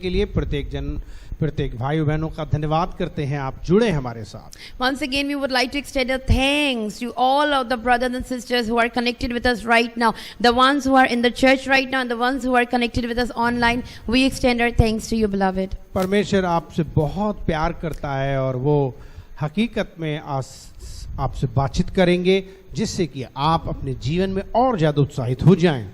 के लिए प्रत्येक भाई बहनों का धन्यवाद करते हैं। आप जुड़े हमारे साथ। Once again, we would like to extend our thanks to all of the brothers and sisters who are connected with us right now, the ones who are in the church right now and the ones who are connected with us online. We extend our thanks to you, beloved. परमेश्वर आपसे बहुत प्यार करता है और वो हकीकत में आपसे बातचीत करेंगे जिससे कि आप अपने जीवन में और ज्यादा उत्साहित हो जाएं।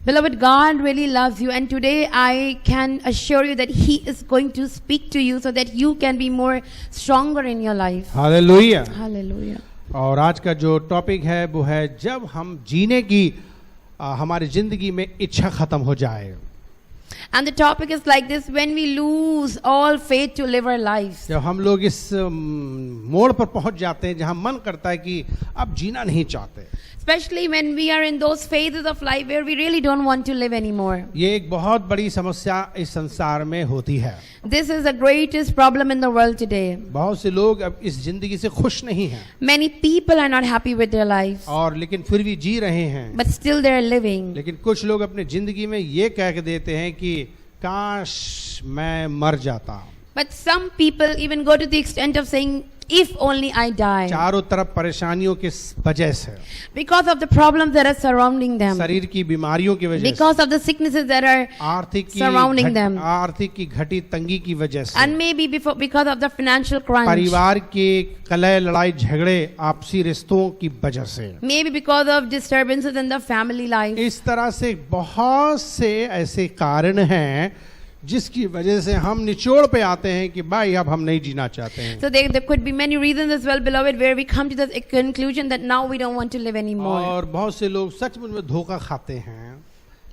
Beloved, God really loves you, and today I can assure you that He is going to speak to you so that you can be more stronger in your life. Hallelujah. Hallelujah. और आज का जो topic है वो है जब हम जीने की हमारी जिंदगी में इच्छा खत्म हो जाए। And the topic is like this: when we lose all faith to live our lives. जब हम लोग इस मोड़ पर पहुंच जाते हैं जहां मन करता है कि अब जीना नहीं चाहते। Especially when we are in those phases of life where we really don't want to live anymore. ये एक बहुत बड़ी समस्या इस संसार में होती है। This is the greatest problem in the world today. बहुत से लोग अब इस जिंदगी से खुश नहीं हैं। Many people are not happy with their lives. और लेकिन फिर भी जी रहे हैं। But still they are living. लेकिन कुछ लोग अपने जिंदगी में ये कह के देते हैं कि काश मैं मर जाता। But some people even go to the extent of saying, if only I die. चारों तरफ परेशानियों की वजह से, Because of the problems that are surrounding them. शरीर की बीमारियों की वजह से, Because of the sicknesses that are surrounding them. आर्थिक की घटी तंगी की वजह से, And maybe because of the financial crunch. परिवार के कलह लड़ाई झगड़े आपसी रिश्तों की वजह से, Maybe because of disturbances in the family life. इस तरह से बहुत से ऐसे कारण हैं जिसकी वजह से हम निचोड़ पे आते हैं कि भाई अब हम नहीं जीना चाहते हैं। So there could be many reasons as well, beloved, where we come to the conclusion that now we don't want to live anymore. और बहुत से लोग सचमुच में धोखा खाते हैं।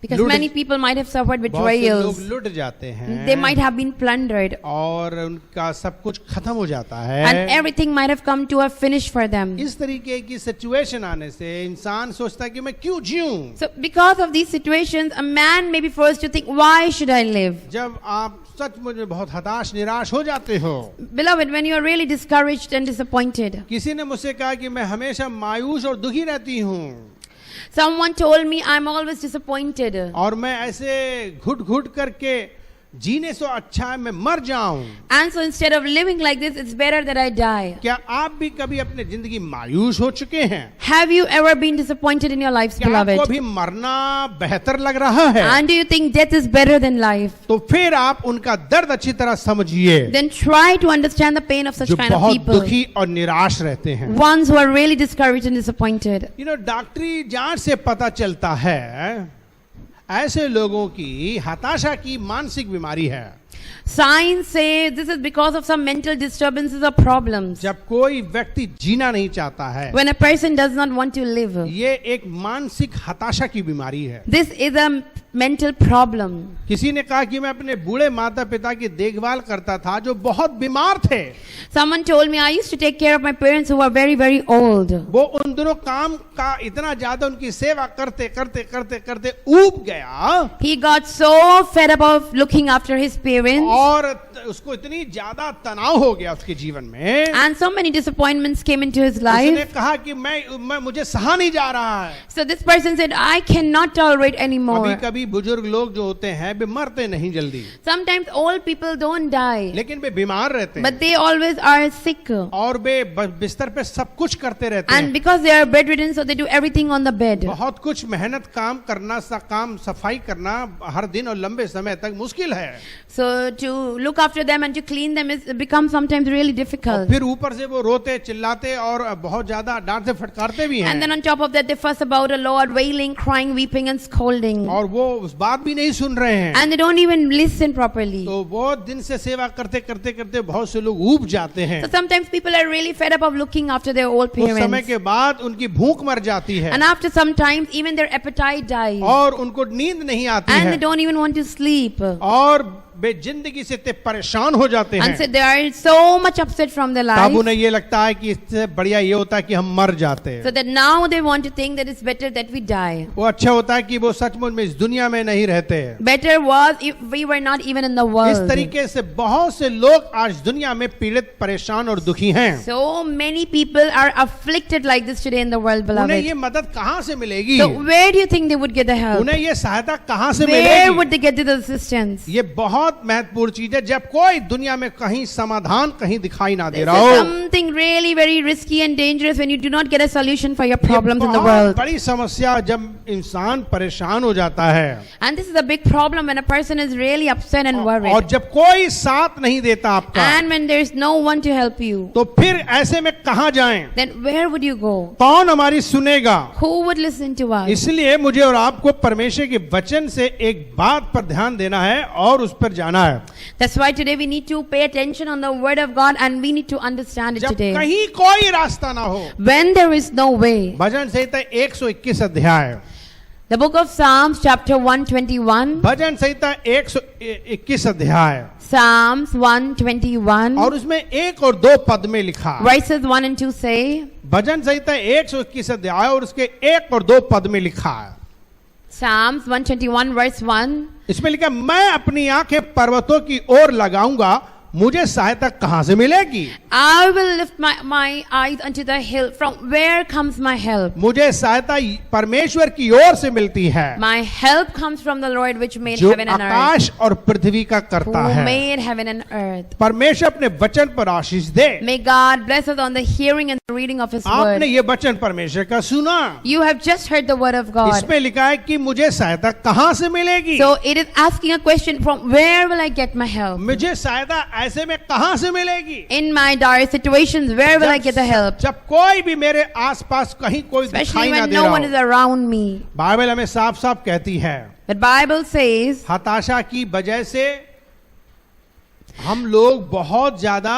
Because many people might have suffered betrayals. बहुत से लोग लुट जाते हैं। They might have been plundered. और उनका सब कुछ खत्म हो जाता है। And everything might have come to a finish for them. इस तरीके की सिचुएशन आने से इंसान सोचता है कि मैं क्यों जीऊं? So because of these situations, a man may be forced to think, why should I live? जब आप सचमुच में बहुत हताश निराश हो जाते हो। Beloved, when you are really discouraged and disappointed. किसी ने मुझसे कहा कि मैं हमेशा मायूस और दुखी रहती हूँ। Someone told me I'm always disappointed. और मैं ऐसे घुट-घुट करके जीने से अच्छा है मैं मर जाऊं। And so instead of living like this, it's better that I die. क्या आप भी कभी अपने जिंदगी मायूस हो चुके हैं? Have you ever been disappointed in your lives, क्या beloved? आपको भी मरना बेहतर लग रहा है? And do you think death is better than life? तो फिर आप उनका दर्द अच्छी तरह समझिए। Then try to understand the pain of such जो kind of बहुत people. दुखी और निराश रहते हैं। Ones who are really discouraged and disappointed. डॉक्टरी जांच से पता चलता है ऐसे लोगों की हताशा की मानसिक बीमारी है। Science say this is because of some mental disturbances or problems. जब कोई व्यक्ति जीना नहीं चाहता है, When a person does not want to live. ये एक मानसिक हताशा की बीमारी है। This is a mental problem. किसी ने कहा कि मैं अपने बूढ़े माता पिता की देखभाल करता था जो बहुत बीमार थे। Someone told me I used to take care of my parents who were very, very old. वो उन दोनों काम का इतना ज्यादा उनकी सेवा करते करते करते करते ऊब गया। He got so fed up of looking after his parents. और उसको इतनी ज्यादा तनाव हो गया उसके जीवन में। And so many disappointments came into his उसने life. कहा कि मैं मुझे सहा नहीं जा रहा है। So this person said, I cannot tolerate anymore. कभी कभी बुजुर्ग लोग जो होते हैं वे मरते नहीं जल्दी, Sometimes old people don't die, लेकिन वे बीमार रहते but हैं they always are sick. और वे बिस्तर पे सब कुछ करते रहते And हैं। because they are bedridden, so they do everything on the bed. बहुत कुछ मेहनत काम करना काम सफाई करना हर दिन और लंबे समय तक मुश्किल है। So to look after them and to clean them is becomes sometimes really difficult. फिर ऊपर से वो रोते चिल्लाते और बहुत ज्यादा डांटते फटकारते भी And then हैं on top of that, they fuss about a lot, wailing, crying, weeping, and scolding. और वो उस बात भी नहीं सुन रहे हैं। And they don't even listen properly. तो बहुत दिन से सेवा करते करते करते बहुत से लोग ऊब जाते हैं। So sometimes people are really fed up of looking after their old कुछ समय parents. के बाद उनकी भूख मर जाती है And after some time, even their appetite dies. और उनको नींद नहीं आती And है they don't even want to sleep. और वे जिंदगी से इतने परेशान हो जाते And हैं। so they are so much upset from their तब life. उन्हें ये लगता है कि इससे बढ़िया ये होता है कि हम मर जाते हैं। So that now they want to think that it's better that we die. वो अच्छा होता है कि वो सचमुच में इस दुनिया में नहीं रहते हैं। Better was if we were not even in the इस world. तरीके से बहुत से लोग आज दुनिया में पीड़ित परेशान और दुखी हैं। So many people are afflicted like this today in the world, उन्हें beloved. ये मदद कहाँ से मिलेगी? So where do you think they would get the help? उन्हें ये सहायता कहाँ से Where मिलेगी? would they get the assistance? ये बहुत बहुत महत्वपूर्ण चीज है जब कोई दुनिया में कहीं समाधान कहीं दिखाई ना दे This रहा is हो। something really very risky and dangerous when you do not get a solution for your ये problems in the बहुत world. बड़ी समस्या जब इंसान परेशान हो जाता है And this is a big problem when a person is really upset and और worried. जब कोई साथ नहीं देता आपका, And when there is no one to help you, तो फिर ऐसे में कहाँ जाएं? then where would you go? कौन हमारी सुनेगा? Who would listen to us? इसलिए मुझे और आपको परमेश्वर के वचन से एक बात पर ध्यान देना है और उस पर जाना है। That's why today we need to pay attention on the word of God and we need to understand it जब today. कहीं कोई रास्ता ना हो, When there is no way. भजन संहिता 121 अध्याय, The book of Psalms chapter 121. भजन संहिता 121 अध्याय Psalms 121. और उसमें 1 और 2 पद में लिखा, Verses 1 and 2 say. भजन संहिता 121 अध्याय और उसके 1 और 2 पद में लिखा है, Psalms 121 verse 1. इसमें लिखा, मैं अपनी आंखें पर्वतों की ओर लगाऊंगा, मुझे सहायता कहां से मिलेगी? I will lift my eyes unto the hill. From where comes my help? मुझे सहायता परमेश्वर की ओर से मिलती है, My help comes from the Lord which made जो heaven and earth. आकाश और पृथ्वी का करता Who है। made heaven and earth. परमेश्वर अपने वचन पर आशीष दे। May God bless us on the hearing and the reading of His आपने word. ये वचन परमेश्वर का सुना, You have just heard the word of God. इसमें लिखा है कि मुझे सहायता कहां से मिलेगी? So it is asking a question, from where will I get my help? मुझे सहायता ऐसे में कहां से मिलेगी? In my dire situations, where will I get the help? जब कोई भी मेरे आसपास कहीं कोई दिखाई Especially ना when दे no रहा one is हो। around me. बाइबल हमें साफ साफ कहती है, The Bible says हताशा की वजह से हम लोग बहुत ज्यादा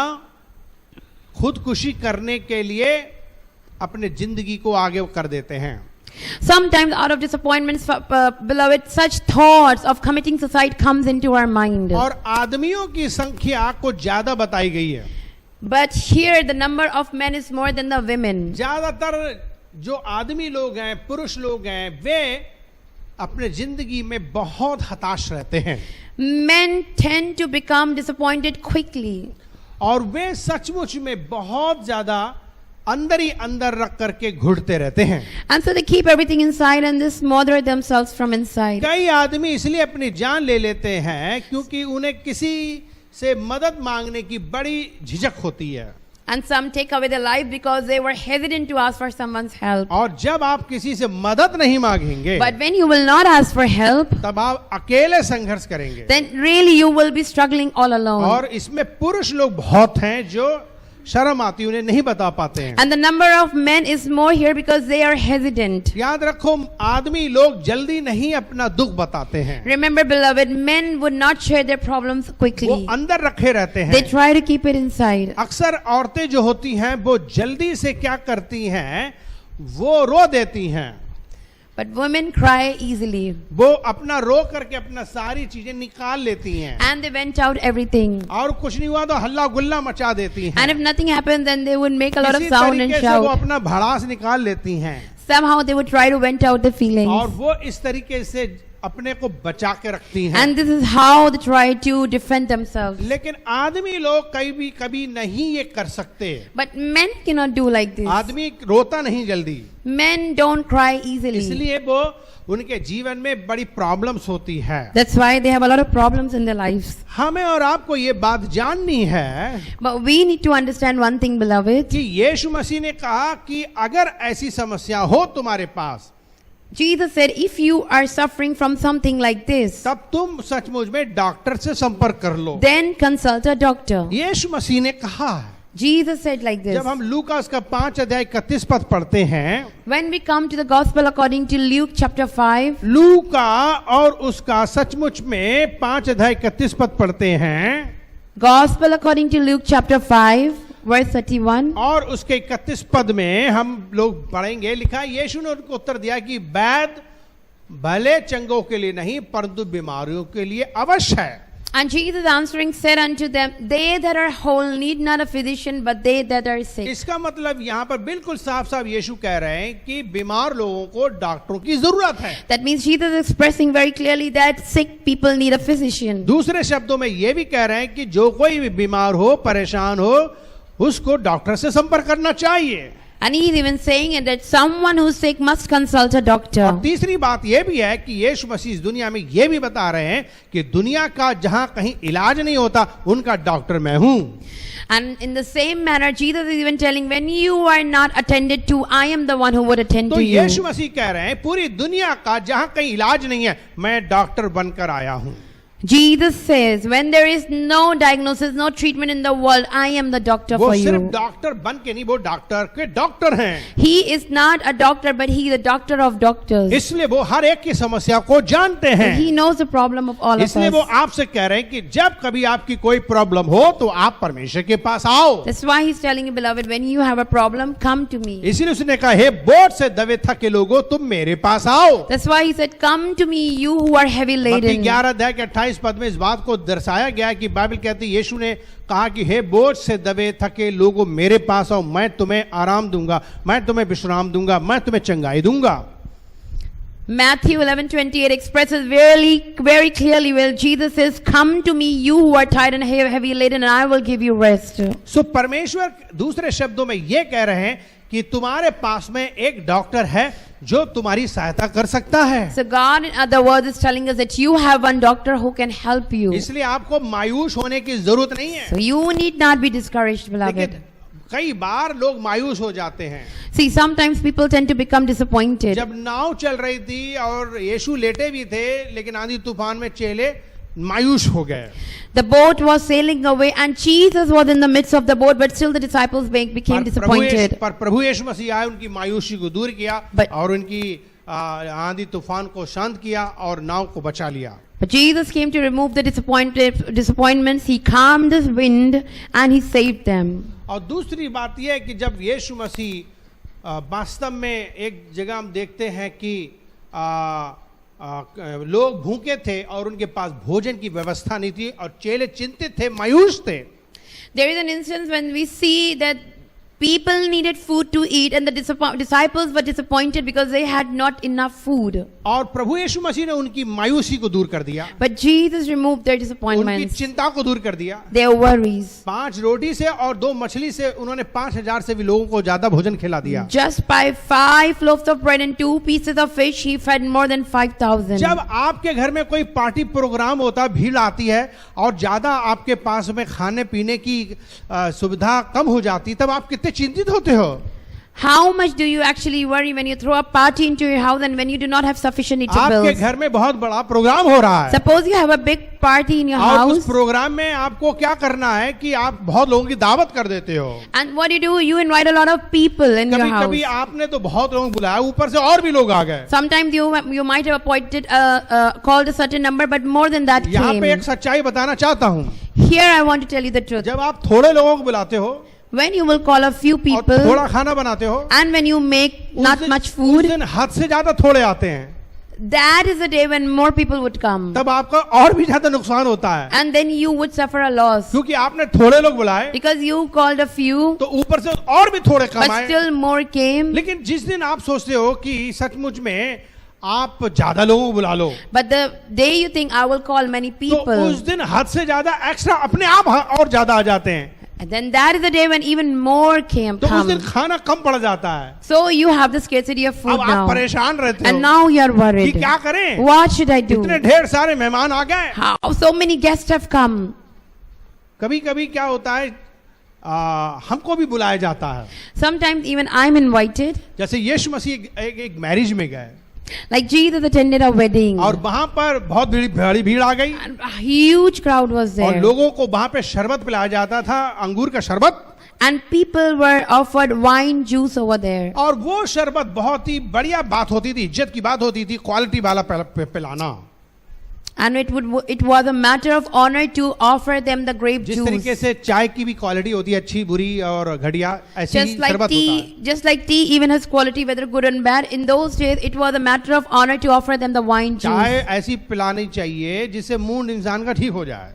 खुदकुशी करने के लिए अपने जिंदगी को आगे कर देते हैं। sometimes out of disappointments, beloved, such thoughts of committing suicide comes into our mind. और आदमियों की संख्या को ज्यादा बताई गई है। But here the number of men is more than the women. ज्यादातर जो आदमी लोग हैं, पुरुष लोग हैं, वे अपने जिंदगी में बहुत हताश रहते हैं Men tend to become disappointed quickly. और वे सचमुच में बहुत ज्यादा अंदर ही अंदर रख करके घुटते रहते हैं। And so they keep everything inside and they smother themselves from inside. कई आदमी इसलिए अपनी जान ले लेते हैं क्योंकि उन्हें किसी से मदद मांगने की बड़ी झिझक होती है। And some take away their life because they were hesitant to ask for someone's help. और जब आप किसी से मदद नहीं मांगेंगे, But when you will not ask for help, तब आप अकेले संघर्ष करेंगे। then really you will be struggling all alone. और इसमें पुरुष लोग बहुत हैं जो शर्म आती उन्हें नहीं बता पाते हैं। And the number of men is more here because they are hesitant. याद रखो, आदमी लोग जल्दी नहीं अपना दुख बताते हैं, Remember, beloved, men would not share their problems वो quickly. अंदर रखे रहते They हैं। try to keep it inside. अक्सर औरतें जो होती हैं वो जल्दी से क्या करती हैं, वो रो देती हैं। But women cry easily. वो अपना रो करके अपना सारी चीजें निकाल लेती हैं And they vent out everything. और कुछ नहीं हुआ तो हल्ला गुल्ला मचा देती हैं। And if nothing happened, then they would make a lot of इसी sound and तरीके से वो shout. अपना भड़ास निकाल लेती हैं Somehow they would try to vent out the और feelings. वो इस तरीके से अपने को बचा के रखती हैं। And this is how they try to defend themselves. लेकिन आदमी लोग कभी नहीं ये कर सकते। But men cannot do like this. आदमी रोता नहीं जल्दी, Men don't cry easily. इसलिए वो उनके जीवन में बड़ी प्रॉब्लम्स होती है। That's why they have a lot of problems in their lives. हमें और आपको ये बात जाननी है But we need to understand one thing, beloved. कि यीशु मसीह ने कहा कि अगर ऐसी समस्या हो तुम्हारे पास, Jesus said, if you are suffering from something like this, तब तुम सचमुच में डॉक्टर से संपर्क कर लो। then consult a doctor. यीशु मसीह ने कहा है। Jesus said like this. जब हम लूकास का 5 अध्याय 31 पद पढ़ते हैं, When we come to the gospel according to Luke chapter 5, लूका और उसका सचमुच में 5 अध्याय 31 पद पढ़ते हैं gospel according to Luke chapter 5, verse 31. और उसके 31 पद में हम लोग पढ़ेंगे, लिखा है, यीशु ने उनको उत्तर दिया कि वैद्य भले चंगों के लिए नहीं परंतु बीमारियों के लिए अवश्य है। And Jesus answering said unto them, they that are whole need not a physician, but they that are sick. इसका मतलब यहाँ पर बिल्कुल साफ साफ यीशु कह रहे हैं कि बीमार लोगों को डॉक्टरों की जरूरत है। That means Jesus is expressing very clearly that sick people need a physician. दूसरे शब्दों में ये भी कह रहे हैं कि जो कोई भी बीमार हो, परेशान हो, उसको डॉक्टर से संपर्क करना चाहिए। And he is even saying it that someone who's sick must consult a doctor. और तीसरी बात यह भी है कि यीशु मसीह इस दुनिया में यह भी बता रहे हैं कि दुनिया का जहां कहीं इलाज नहीं होता उनका डॉक्टर मैं हूं. And in the same manner, Jesus is even telling, when you are not attended to, I am the one who would attend तो to you. यीशु मसीह कह रहे हैं पूरी दुनिया का जहां कहीं इलाज नहीं है मैं डॉक्टर बनकर आया हूं. Jesus says, when there is no diagnosis, no treatment in the world, I am the doctor वो for सिर्फ you. डॉक्टर बन के नहीं, वो डॉक्टर के डॉक्टर हैं. He is not a doctor, but he is the doctor of doctors. इसलिए वो हर एक की समस्या को जानते हैं. He knows the problem of all of इसलिए वो us. आपसे कह रहे हैं कि जब कभी आपकी कोई प्रॉब्लम हो तो आप परमेश्वर के पास आओ. That's why he's telling you, beloved, when you have a problem, come to me. इसीलिए उसने कहा हे बोझ से दबे थके लोगों तुम मेरे पास आओ. That's why he said, come to me, you who are heavy मत्ती laden. 11 अध्याय के 28 पद में इस बात को दर्शाया गया है कि बाइबल कहती है यीशु ने कहा कि हे बोझ से दबे थके लोगों मेरे पास आओ मैं तुम्हें आराम दूंगा, मैं तुम्हें विश्राम दूंगा, मैं तुम्हें चंगाई दूंगा. Matthew 11:28 expresses very clearly where Jesus says, come to me, you who are tired and heavy laden, and I will give you rest. सो परमेश्वर दूसरे शब्दों में यह कह रहे हैं कि तुम्हारे पास में एक डॉक्टर है जो तुम्हारी सहायता कर सकता है. So God, in other words, is telling us that you have one doctor who can help you. इसलिए आपको मायूस होने की जरूरत नहीं है. So you need not be discouraged, beloved. लेकिन कई बार लोग मायूस हो जाते हैं. See, sometimes people tend to become disappointed. जब नाव चल रही थी और यीशु लेटे भी थे लेकिन आंधी तूफान में चेले मायूस हो गए. The boat was sailing away and Jesus was in the midst of the boat, but still the disciples became disappointed. पर प्रभु यीशु मसीह आए, उनकी मायूसी को दूर किया और उनकी आंधी तूफान को शांत किया और नाव को बचा लिया. But Jesus came to remove the disappointments. He calmed the wind and he saved them. और दूसरी बात यह है कि जब यीशु मसीह वास्तव में एक जगह हम देखते हैं कि लोग भूखे थे और उनके पास भोजन की व्यवस्था नहीं थी और चेले चिंतित थे, मायूस थे. There is an instance when we see that people needed food to eat and the disciples were disappointed because they had not enough food. और प्रभु यीशु मसीह ने उनकी मायूसी को दूर कर दिया. But Jesus removed their उनकी disappointments, चिंता को दूर कर दिया. their worries. 5 रोटी से और 2 मछली से उन्होंने 5000 से भी लोगों को ज्यादा भोजन खिला दिया. Just by 5 loaves of bread and 2 pieces of fish, he fed more than 5,000. जब आपके घर में कोई पार्टी प्रोग्राम होता है, भीड़ आती है और ज्यादा आपके पास में खाने पीने की सुविधा कम हो जाती, तब आप कितने चिंतित होते हो. How much do you actually worry when you throw a party into your house and when you do not have sufficient eatables? आपके घर में बहुत बड़ा प्रोग्राम हो रहा है. Suppose you have a big party in your और house. उस प्रोग्राम में आपको क्या करना है कि आप बहुत लोगों की दावत कर देते हो. And what do? You invite a lot of people in your कभी house. कभी आपने तो बहुत लोगों को बुलाया, ऊपर से और भी लोग आ गए. Sometimes you might have appointed called a certain number, but more than that यहाँ पे came. एक सच्चाई बताना चाहता हूँ. Here I want to tell you the truth. जब आप थोड़े लोगों को बुलाते हो When you will call a few और people थोड़ा खाना बनाते हो, and when you make not much उस food, दिन हद से ज्यादा थोड़े आते हैं, that is the day when more people would come. तब आपका और भी ज्यादा नुकसान होता है. And then you would suffer a loss. क्योंकि आपने थोड़े लोग बुलाए Because you called a few, तो ऊपर से और भी थोड़े कम but आए. still more came. लेकिन जिस दिन आप सोचते हो कि सचमुच में आप ज्यादा लोगों को बुला लो, But the day you think I will call many तो people, उस दिन हद से ज्यादा एक्स्ट्रा अपने आप और ज्यादा आ जाते हैं. and then that is the day when even more तो उस दिन come. खाना कम पड़ जाता है. So you have the scarcity of food अब आप now. परेशान रहते And हो now you are कि worried. क्या करें. What should I do? इतने ढेर सारे मेहमान आ गए. How so many guests have come? कभी कभी क्या होता है हमको भी बुलाया जाता है. Sometimes even I'm invited. जैसे यीशु मसीह एक मैरिज में गए Like Jesus attended a wedding. और वहां पर बहुत बड़ी भीड़ आ गई And a huge crowd was और there. लोगों को वहां पे शरबत पिलाया जाता था, अंगूर का शरबत. And people were offered wine juice over there. और वो शरबत बहुत ही बढ़िया बात होती थी, इज्जत की बात होती थी, क्वालिटी वाला पिलाना. And it was a matter of honor to offer them the grape जिस तरीके juice. से चाय की भी क्वालिटी होती है, अच्छी बुरी और घटिया, ऐसी ही Just like शरबत होता है. tea, just like tea even has quality whether good and bad. In those days, it was a matter of honor to offer them the wine चाय juice. ऐसी पिलानी चाहिए जिससे मूड इंसान का ठीक हो जाए.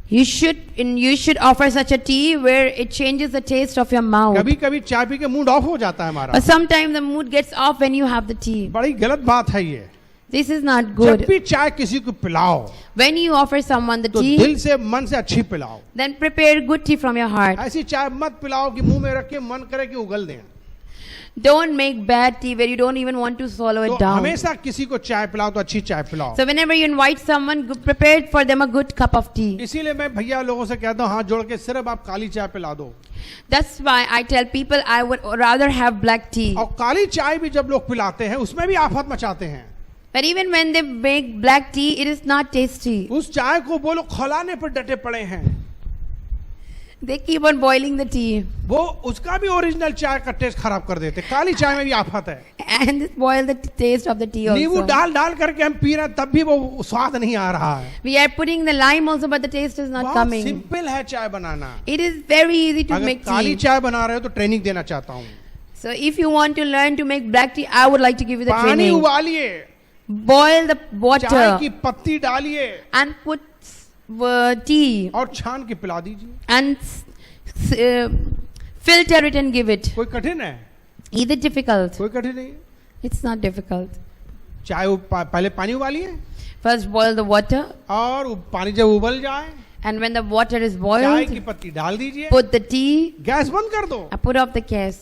You should offer such a tea where it changes the taste of your mouth. कभी कभी चाय पी के मूड ऑफ हो जाता है हमारा. But sometimes the mood gets off when you have the tea. बड़ी गलत बात है ये. This is not जब good. भी चाय किसी को पिलाओ When you offer someone the तो tea, दिल से मन से अच्छी पिलाओ. then prepare good tea from your heart. ऐसी चाय मत पिलाओ कि मुंह में रख के मन करे कि उगल दें. Don't make bad tea where you don't even want to swallow तो it down. हमेशा किसी को चाय पिलाओ तो अच्छी चाय पिलाओ। So whenever you invite someone, prepare for them a good cup of tea. इसीलिए मैं भैया लोगों से कहता हूँ हाथ जोड़ के सिर्फ आप काली चाय पिला दो। That's why I tell people I would rather have black tea. और काली चाय भी जब लोग पिलाते हैं उसमें भी आफत मचाते हैं। But even when they make black tea, it is not tasty. उस चाय को वो लोग खौलाने पर डटे पड़े हैं। They keep on boiling the tea वो उसका भी ओरिजिनल चाय का टेस्ट खराब कर देते। काली चाय में भी आफत है। and they spoil the taste of the tea नींबू also. डाल डाल करके हम पी रहे हैं तब भी वो स्वाद नहीं आ रहा है। We are putting the lime also, but the taste is not बहुत coming. सिंपल है चाय बनाना। It is very easy to अगर make काली tea. चाय बना रहे हो तो ट्रेनिंग देना चाहता हूँ। So if you want to learn to make black tea, I would like to give you the पानी training. उबालिए, Boil the चाय water की पत्ती डालिए and put tea और छान के पिला दीजिए। and filter it and give it. कोई कठिन है? Is it difficult? कोई कठिन नहीं है। It's not difficult. चाय पहले पानी उबालिए First boil the water, और पानी जब उबल जाए and when the water is चाय boiled, की पत्ती डाल दीजिए, put the tea, गैस बंद कर दो put off the gas,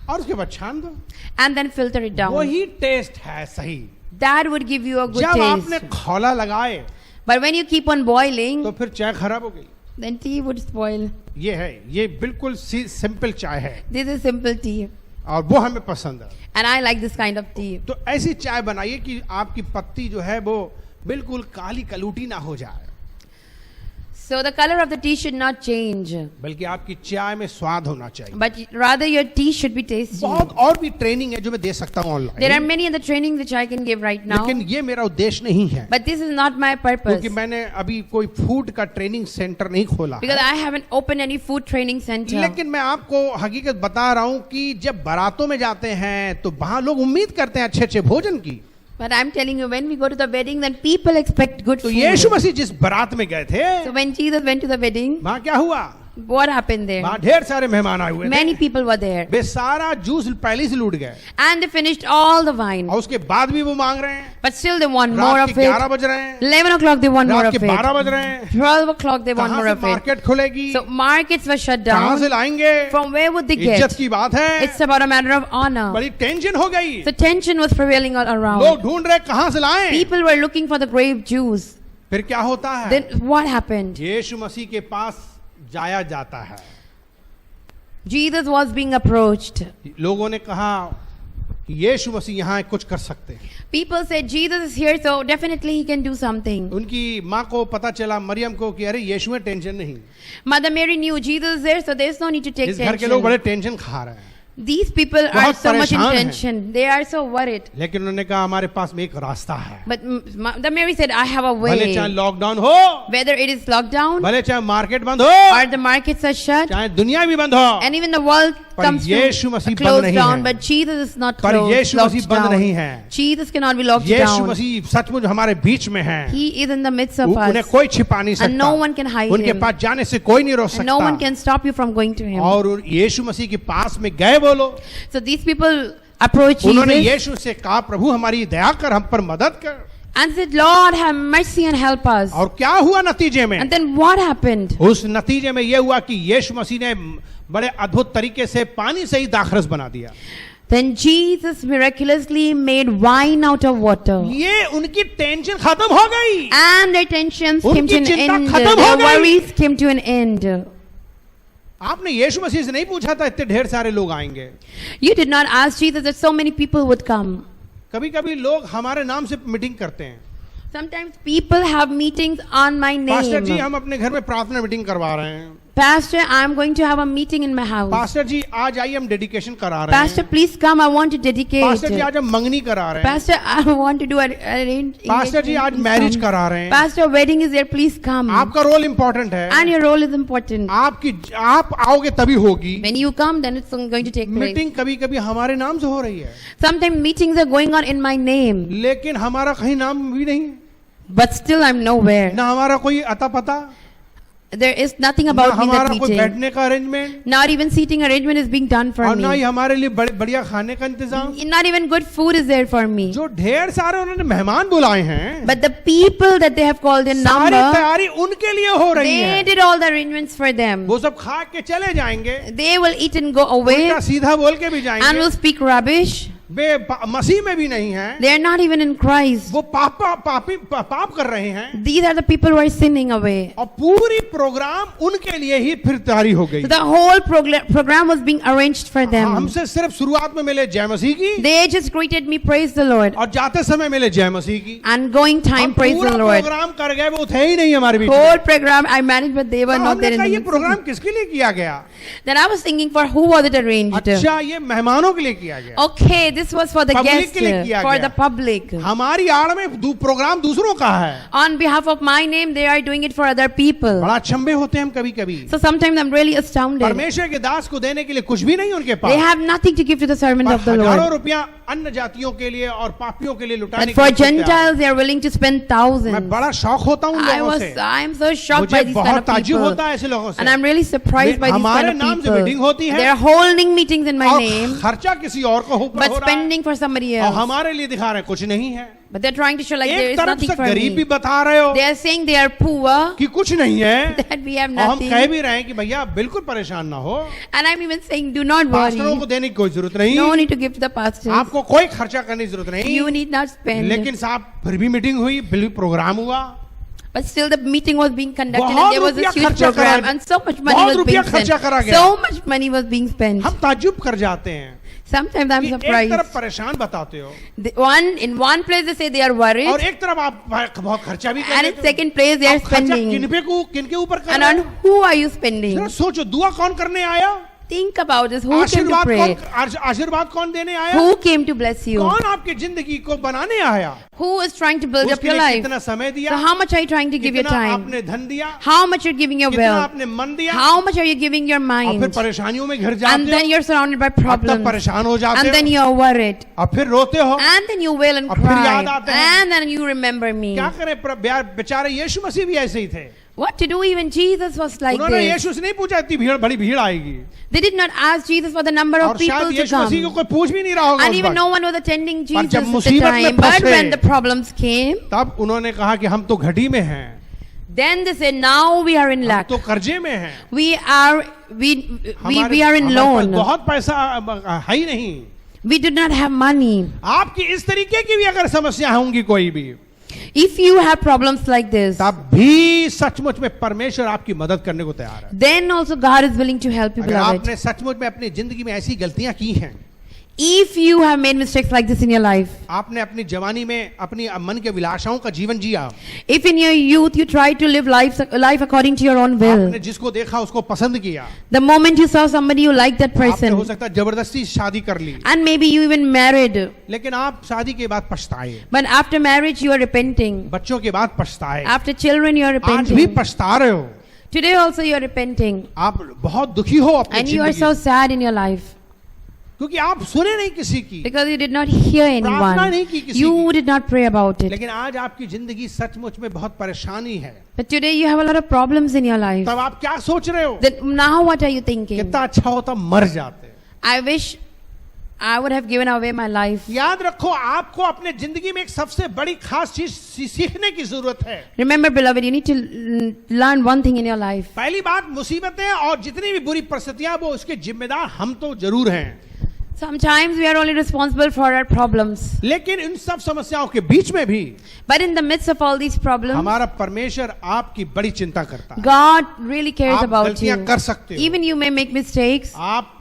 और उसके बाद छान दो। and then filter it down. वही टेस्ट है सही। That would give you a good जब आपने taste. खौला लगाए But when you keep on boiling, तो फिर चाय खराब हो गई। then tea would spoil. ये है, ये बिल्कुल सिंपल चाय है This is simple tea, और वो हमें पसंद है। and I like this kind of tea. तो ऐसी चाय बनाइए कि आपकी पत्ती जो है वो बिल्कुल काली कलूटी ना हो जाए, So the color of the tea should not change, बल्कि आपकी चाय में स्वाद होना चाहिए। but rather your tea should be tasty. बहुत और भी ट्रेनिंग है जो मैं दे सकता हूँ There are online, many other trainings which I can give right now, लेकिन ये मेरा उद्देश्य नहीं है, but this is not my purpose, क्योंकि मैंने अभी कोई फूड का ट्रेनिंग सेंटर नहीं खोला because है। I haven't opened any food training center. लेकिन मैं आपको हकीकत बता रहा हूँ कि जब बारातों में जाते हैं तो वहां लोग उम्मीद करते हैं अच्छे अच्छे भोजन की। But I'm telling you, when we go to the wedding, then people expect good तो food. यीशु मसीह जिस बारात में गए थे So when Jesus went to the wedding, वहां क्या हुआ? what happened there? वहां ढेर सारे मेहमान आए हुए Many थे, people were there, वे सारा जूस पहले से लूट गए and they finished all the wine. और उसके बाद भी वो मांग रहे हैं। But still they want more रात of के 11 it. बज रहे हैं, 11 o'clock they want more रात of के 12 it. बज रहे हैं, 12 o'clock they want कहां more से of it. मार्केट खुलेगी, So markets were shut कहां से down. लाएंगे? From where would they इज्जत get? की बात है, It's about a matter of honor. बड़ी टेंशन हो गई। So tension was prevailing all लोग around. ढूंढ रहे कहां से लाएं। People were looking for the grape juice. फिर क्या होता है? Then what happened? यीशु मसीह के पास जाया जाता है। Jesus was being approached. लोगों ने कहा कि यीशु मसीह यहाँ कुछ कर सकते हैं। People said Jesus is here, so definitely he can do something. उनकी माँ को पता चला, मरियम को, कि अरे यीशु में टेंशन नहीं, Mother Mary knew Jesus is there, so there's no need to take इस घर के लोग tension. बड़े टेंशन खा रहे हैं। These people are बहुत so much in परेशान हैं। tension. They are so worried. लेकिन उन्होंने कहा हमारे पास में एक रास्ता है, But Mother Mary said, I have a भले way. चाहे लॉकडाउन हो, Whether it is lockdown भले चाहे मार्केट बंद हो, or the markets are shut, चाहे दुनिया भी बंद हो, and even the world पर comes यीशु to मसीह बंद close नहीं down, है। but Jesus is not पर यीशु locked मसीह बंद नहीं down. है। Jesus cannot be locked Yeshu down. मसीह सचमुच हमारे बीच में है। He is in the midst of उन्हें us, कोई छिपा नहीं and no सकता, one can hide उनके him. पास जाने से कोई नहीं रोक And no one सकता। can stop you from going to him. और यीशु मसीह के पास में गए वो लोग, So these people approached उन्होंने Jesus यीशु से कहा प्रभु हमारी दया कर, हम पर मदद कर। and said, Lord, have mercy and help us. और क्या हुआ नतीजे में? And then what happened? उस नतीजे में यह हुआ कि यीशु मसीह ने बड़े अद्भुत तरीके से पानी से ही दाखरस बना दिया। Then Jesus miraculously made wine out of water. ये उनकी टेंशन खत्म हो गई। And their tensions came to an उनकी चिंता end. खत्म हो Their गई। worries came to an end. आपने यीशु मसीह से नहीं पूछा था इतने ढेर सारे लोग आएंगे। You did not ask Jesus that so many people would come. कभी कभी लोग हमारे नाम से मीटिंग करते हैं। Sometimes people have meetings on my pastor ji name. हम अपने घर में प्रार्थना मीटिंग करवा रहे हैं। Pastor, I'm going to have a meeting in my house. Pastor ji आज आइए हम डेडिकेशन करा रहे Pastor, हैं। please come. I want to dedicate. Pastor ji आज हम मंगनी करा रहे हैं। Pastor, I want to do a arrange. Pastor ji आज मैरिज करा रहे हैं। Pastor, wedding is there. Please come. आपका रोल इम्पोर्टेंट है। And your role is important. आप आओगे तभी होगी। When you come, then it's going to take place. Meeting कभी कभी हमारे नाम से हो रही है, Sometimes meetings are going on in my name, लेकिन हमारा कहीं नाम भी नहीं है, but still I'm nowhere. ना हमारा कोई अता पता। There is nothing ना about me in that हमारा कोई meeting. बैठने का arrangement, Not even seating arrangement is being done for और ना ही me. हमारे लिए बढ़िया खाने का इंतजाम। Not even good food is there for me. जो ढेर सारे उन्होंने मेहमान बुलाए हैं, But the people that they have called in सारी number, तैयारी उनके लिए हो रही they है। did all the arrangements for them. वो सब खा के चले जाएंगे, They will eat and go away उल्टा सीधा बोल के भी and जाएंगे। will speak rubbish. वे मसीह में भी नहीं है, They are not even in Christ. वो पाप कर रहे हैं, These are the people who are sinning away. और पूरी प्रोग्राम उनके लिए ही फिर तैयारी हो गई। So the whole program was being arranged for them. हमसे सिर्फ शुरुआत में मिले जय मसीह की, They just greeted me, praise the Lord. और जाते समय मिले जय मसीह की। And going time, हम praise पूरा the Lord. प्रोग्राम कर गए, वो थे ही नहीं हमारे बीच में। Whole program I managed, but they were तो not हमने there in कहा the ये midst. प्रोग्राम किसके लिए किया गया? Then I was thinking, for who was it arranged? अच्छा, ये मेहमानों के लिए किया गया। Okay, this was for the Public guests, के लिए किया for गया। the public. हमारी आड़ में प्रोग्राम दूसरों का है। On behalf of my name, they are doing it for other people. बड़ा अचंभे होते हैं हम कभी कभी। So sometimes I'm really astounded. परमेश्वर के दास को देने के लिए कुछ भी नहीं उनके They pass, have nothing to give to the servant पर of the हजारों Lord. रुपया अन्य जातियों के लिए और पापियों के लिए लुटाने But के for लिए तैयार। Gentiles, they are willing to spend मैं thousands. बड़ा शौक होता हूँ उन लोगों से। I am so shocked by मुझे these बहुत kind of ताज्जुब people. होता है ऐसे लोगों से। And I'm really surprised by these हमारे kind of नाम से people. मीटिंग होती है, They are holding meetings in my और name, खर्चा किसी और को हो but रहा है, spending for somebody और else. हमारे लिए दिखा रहे हैं कुछ नहीं है। But they're trying to show like there एक is तरफ nothing से for गरीब भी me. बता रहे हो They are saying they are poor, कि कुछ नहीं है, that we have और हम nothing. कह भी रहे हैं कि भैया बिल्कुल परेशान ना हो, And I'm even saying, do not पास्टरों worry. को देने की कोई जरूरत नहीं, No need to give to the pastors. आपको कोई खर्चा करने की जरूरत नहीं। You need not spend. लेकिन साहब फिर भी मीटिंग हुई, फिर भी प्रोग्राम हुआ, But still the meeting was being conducted बहुत and there was रुपया a huge खर्चा program करा- and so much money बहुत was रुपया being खर्चा spent. करा गया। So much money was being spent. हम ताज्जुब कर जाते हैं Sometimes I'm कि एक surprised. तरफ परेशान बताते हो In one place they say they are worried, और एक तरफ आप बहुत खर्चा भी कर and रहे in हो। second place they are आप खर्चा spending. किनके ऊपर कर And रहे on हो? who are you spending? जरा सोचो, दुआ कौन करने आया? Think about this. Who came to आशीर्वाद pray? आशीर्वाद कौन देने आया? Who came to bless you? कौन आपकी जिंदगी को बनाने आया? Who is trying to build up उसके your लिए life? कितना समय दिया? So how much are you trying to give your कितना time? आपने धन दिया? How much you're giving your कितना will? आपने मन दिया? How much are you giving your और फिर mind? परेशानियों में घिर And जाते then हो, you're surrounded by अब तब problems. परेशान हो जाते And then हो, you're worried. और फिर रोते हो। And then you wail and और फिर याद cry. आते हैं। And then you remember me. क्या करें, बेचारे यीशु मसीह भी ऐसे ही थे। What to do? Even Jesus was like उन्होंने this. यीशु से नहीं पूछा इतनी बड़ी भीड़ आएगी, They did not ask Jesus for the number और of people शायद to यीशु मसीह को come. कोई पूछ भी नहीं रहा होगा And उस even वक्त। no one was attending Jesus जब at the मुसीबत में time. But फंसे, when the problems came, तब उन्होंने कहा कि हम तो घटी में हैं, then they said, now we are in हम lack. तो कर्जे में हैं, We are in हमारे पास loan. बहुत पैसा है ही नहीं। We do not have money. आपकी इस तरीके की भी अगर समस्या होंगी कोई भी, If you have problems like this, तब भी सचमुच में परमेश्वर आपकी मदद करने को तैयार है। then also God is willing to help you, अगर beloved. आपने सचमुच में अपनी जिंदगी में ऐसी गलतियां की हैं, If you have made mistakes like this in your life, आपने अपनी जवानी में अपनी मन के विलासाओं का जीवन जिया, if in your youth you tried to live life according to your own will, आपने जिसको देखा उसको पसंद किया, the moment you saw somebody you liked that आपने हो person, सकता है जबरदस्ती शादी कर ली, and maybe you even married, लेकिन आप शादी के बाद पछताए, but after marriage you are repenting, बच्चों के बाद पछताए, after children you are आज भी repenting, पछता रहे हो, today also you are repenting, आप बहुत दुखी हो अपनी and you are जिंदगी so से, sad in your life क्योंकि आप सुने नहीं किसी की, because you did not hear प्रार्थना anyone, नहीं की किसी you की। did not pray about it. लेकिन आज आपकी जिंदगी सचमुच में बहुत परेशानी है, But today you have a lot of problems in your life. तब आप क्या सोच रहे हो? Then now what are you thinking? कितना अच्छा होता मर जाते। I wish I would have given away my life. याद रखो, आपको अपने जिंदगी में एक सबसे बड़ी खास चीज सीखने की जरूरत है। Remember, beloved, you need to learn one thing in your life. पहली बात, मुसीबतें और जितनी भी बुरी परिस्थितियां वो उसके जिम्मेदार हम तो जरूर हैं, Sometimes we are only responsible for our problems. लेकिन इन सब समस्याओं के बीच में भी But in the midst of all these problems, हमारा परमेश्वर आपकी बड़ी चिंता करता है। God really cares आप about गलतियां you. कर सकते हो, Even you may make mistakes. आप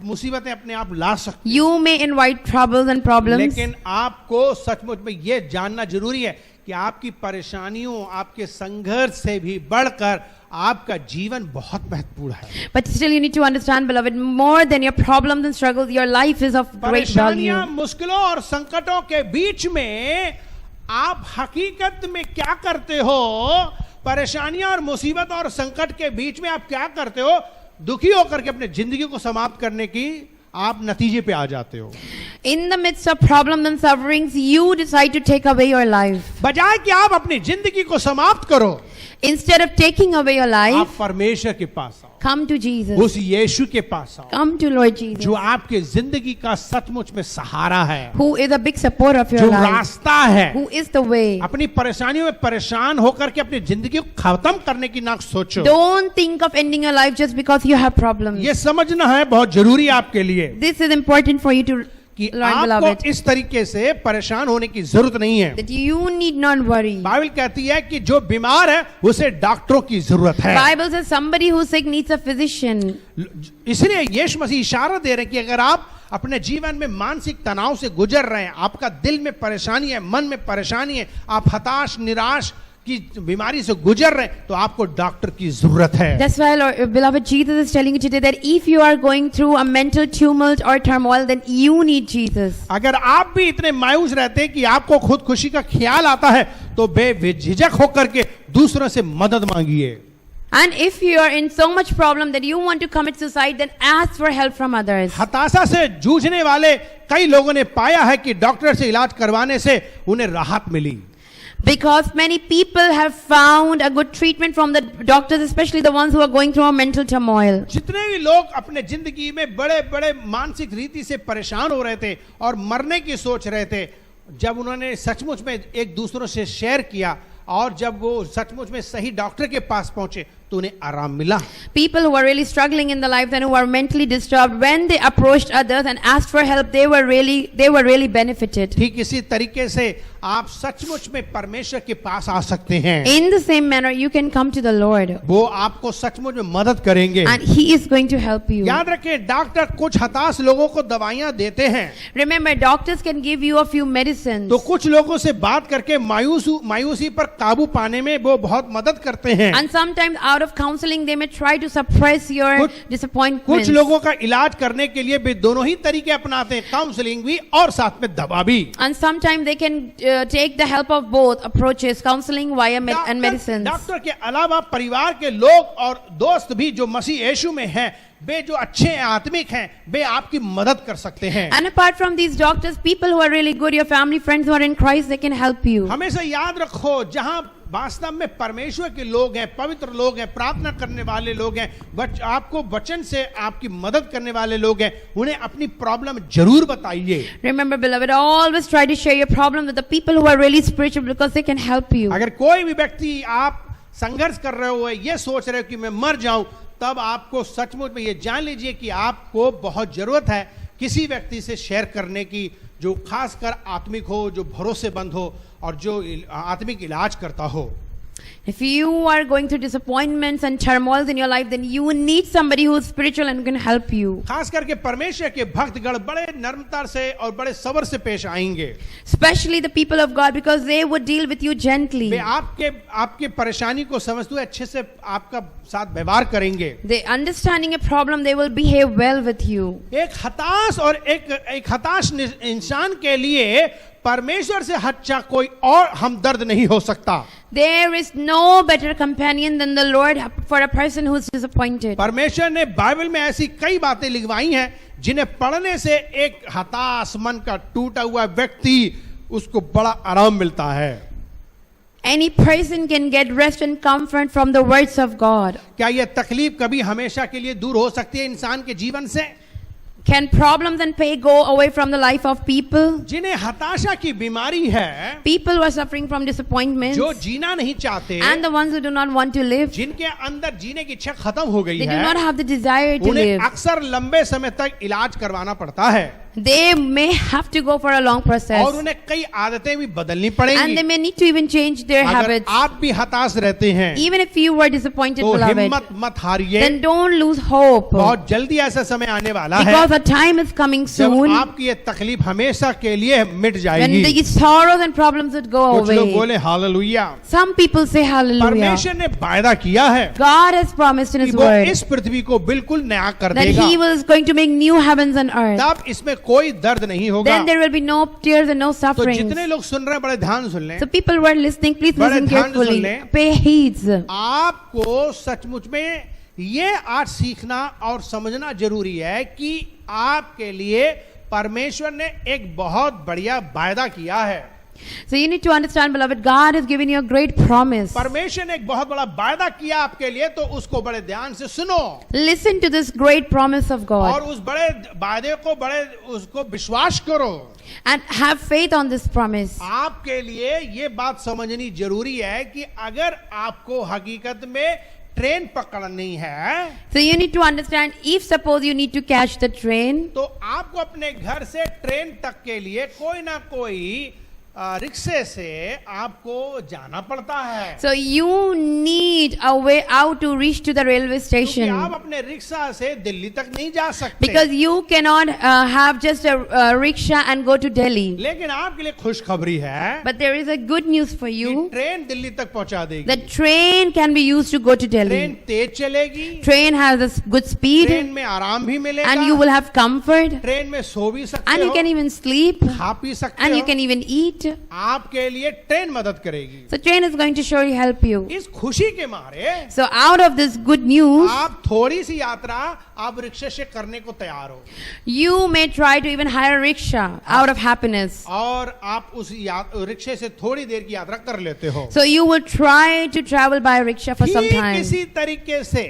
मुसीबतें अपने आप ला सकते You may invite troubles and हो, problems. लेकिन आपको सचमुच में ये जानना जरूरी है कि आपकी परेशानियों, आपके संघर्ष से भी बढ़कर आपका जीवन बहुत महत्वपूर्ण है। But still you need to understand, beloved, more than your problems and struggles, your life is of great value. परेशानियां, मुश्किलों और संकटों के बीच में आप हकीकत में क्या करते हो? परेशानियां और मुसीबत और संकट के बीच में आप क्या करते हो? दुखी होकर के अपने जिंदगी को समाप्त करने की आप नतीजे पे आ जाते हो। In the midst of problems and sufferings, you decide to take away your life. बजाय कि आप अपनी जिंदगी को समाप्त करो, Instead of taking away your आप life, परमेश्वर के पास आओ, come to Jesus. उस यीशु के पास आओ, Come to Lord Jesus, जो आपके जिंदगी का सचमुच में सहारा है, who is a big support of your जो life, रास्ता है। who is the way. अपनी परेशानियों में परेशान होकर के अपनी जिंदगी को खत्म करने की ना सोचो। Don't think of ending your life just because you have problems. ये समझना है बहुत जरूरी है आपके लिए This is important for you to कि learn, आपको beloved, इस तरीके से परेशान होने की जरूरत नहीं है। that you need not worry. Bible कहती है कि जो बीमार है उसे डॉक्टरों की जरूरत है। Bible says somebody who's sick needs a physician. इसलिए यीशु मसीह इशारा दे रहे हैं कि अगर आप अपने जीवन में मानसिक तनाव से गुजर रहे हैं, आपका दिल में परेशानी है, मन में परेशानी है, आप हताश निराश की बीमारी से गुजर रहे हैं, तो आपको डॉक्टर की जरूरत है। That's why, Lord, beloved, Jesus is telling you today that if you are going through a mental tumult or turmoil, then you need Jesus. अगर आप भी इतने मायूस रहते हैं कि आपको खुद खुशी का ख्याल आता है, तो बेझिझक होकर के दूसरों से मदद मांगिए। And if you are in so much problem that you want to commit suicide, then ask for help from others. हताशा से जूझने वाले कई लोगों ने पाया है कि डॉक्टर से इलाज करवाने से उन्हें राहत मिली। Because many people have found a good treatment from the doctors, especially the ones who are going through a mental turmoil. जितने भी लोग अपने जिंदगी में बड़े बड़े मानसिक रीति से परेशान हो रहे थे और मरने की सोच रहे थे, जब उन्होंने सचमुच में एक दूसरों से शेयर किया और जब वो सचमुच में सही डॉक्टर के पास पहुंचे तो उन्हें आराम मिला। People who are really struggling in the life and who are mentally disturbed, when they approached others and asked for help, they were really benefited. ठीक इसी तरीके से आप सचमुच में परमेश्वर के पास आ सकते हैं। In the same manner, you can come to the Lord, वो आपको सचमुच में मदद करेंगे। and He is going to help you. याद रखें, डॉक्टर कुछ हताश लोगों को दवाइयां देते हैं, Remember, doctors can give you a few medicines. तो कुछ लोगों से बात करके मायूसी पर काबू पाने में वो बहुत मदद करते हैं। And sometimes out of counseling, they may try to suppress your कुछ disappointments. लोगों का इलाज करने के लिए भी दोनों ही तरीके अपनाते हैं, काउंसलिंग भी और साथ में दवा भी। And sometimes they can take the help of both approaches, counseling via and medicines. Doctor के अलावा परिवार के लोग और दोस्त भी जो मसीह यीशु में हैं, वे जो अच्छे आत्मिक हैं, वे आपकी मदद कर सकते हैं। And apart from these doctors, people who are really good, your family, friends who are in Christ, they can help you. हमेशा याद रखो, जहां वास्तव में परमेश्वर के लोग हैं, पवित्र लोग हैं, प्रार्थना करने वाले लोग हैं, आपको वचन से आपकी मदद करने वाले लोग हैं, उन्हें अपनी प्रॉब्लम जरूर बताइए। Remember, beloved, always try to share your problem with the people who are really spiritual, because they can help you. अगर कोई भी व्यक्ति आप संघर्ष कर रहे हो, ये सोच रहे हो कि मैं मर जाऊं, तब आपको सचमुच में ये जान लीजिए कि आपको बहुत जरूरत है किसी व्यक्ति से शेयर करने की, जो खासकर आत्मिक हो, जो भरोसेमंद हो और जो आत्मिक इलाज करता हो। If you are going through disappointments and turmoils in your life, then you need somebody who is spiritual and can help you. खास करके परमेश्वर के भक्तगण बड़े नम्रता से और बड़े सब्र से पेश आएंगे। Especially the people of God, because they would deal with you gently. वे आपके परेशानी को समझते हुए अच्छे से आपका साथ व्यवहार करेंगे। They understanding a problem, they will behave well with you. एक हताश और एक हताश इंसान के लिए परमेश्वर से अच्छा कोई और हमदर्द नहीं हो सकता। There is no better companion than the Lord for a person who is disappointed. परमेश्वर ने बाइबल में ऐसी कई बातें लिखवाई हैं जिन्हें पढ़ने से एक हताश मन का टूटा हुआ व्यक्ति उसको बड़ा आराम मिलता है। Any person can get rest and comfort from the words of God. क्या यह तकलीफ कभी हमेशा के लिए दूर हो सकती है इंसान के जीवन से? Can problems and pain go away from the life of people? जिन्हें हताशा की बीमारी है, People who are suffering from disappointments, जो जीना नहीं चाहते, and the ones who do not want to live, जिनके अंदर जीने की इच्छा खत्म हो गई they do है, not have the desire to उन्हें live. अक्सर लंबे समय तक इलाज करवाना पड़ता है They may have to go for a long process, और उन्हें कई आदतें भी बदलनी and पड़ेंगी। they may need to even change their अगर habits. आप भी हताश रहते हैं Even if you were disappointed, तो beloved, हिम्मत मत हारिए, then don't lose hope, बहुत जल्दी ऐसा समय आने वाला है because a time is coming जब soon आपकी ये तकलीफ हमेशा के लिए मिट when जाएगी। the sorrows and problems would go कुछ लोग away. बोले hallelujah. Some people say hallelujah. परमेश्वर ने वायदा किया है God has promised in कि His वो word इस पृथ्वी को बिल्कुल नया कर that देगा, He was going to make new heavens and earth. तब इसमें कोई दर्द नहीं होगा। Then there will be no tears and no तो sufferings. जितने लोग सुन रहे हैं बड़े ध्यान सुन लें, So people who are listening, please बड़े listen ध्यान से सुन carefully. लें। Pay heed. आपको सचमुच में ये आज सीखना और समझना जरूरी है कि आपके लिए परमेश्वर ने एक बहुत बढ़िया वायदा किया है। So you need to understand, beloved, God has given you a great promise. परमेश्वर ने एक बहुत बड़ा वायदा किया आपके लिए, तो उसको बड़े ध्यान से सुनो Listen to this great promise of और God उस बड़े वायदे को उसको विश्वास करो। and have faith on this promise. आपके लिए ये बात समझनी जरूरी है कि अगर आपको हकीकत में ट्रेन पकड़नी है, So you need to understand, if suppose you need to catch the train, तो आपको अपने घर से ट्रेन तक के लिए कोई ना कोई रिक्शे से आपको जाना पड़ता है। so you need a way out to reach to the railway क्योंकि station. आप अपने रिक्शा से दिल्ली तक नहीं जा सकते। Because you cannot have just a rickshaw and go to Delhi. लेकिन आपके लिए खुशखबरी है But there is a good news for कि you. ट्रेन दिल्ली तक पहुंचा देगी। The train can be used to go to train Delhi. तेज चलेगी, Train has a good speed train में आराम भी मिलेगा, and you will have comfort train में सो भी सकते and you हो, can even sleep खा पी सकते and you हो। can even eat. आपके लिए ट्रेन मदद करेगी। So train is going to surely help you. इस खुशी के मारे So out of this good news, आप थोड़ी सी यात्रा आप रिक्शे से करने को तैयार हो, you may try to even hire a rickshaw out of happiness. और आप उस रिक्शे से थोड़ी देर की यात्रा कर लेते हो। So you will try to travel by rickshaw for some ठीक time. इसी तरीके से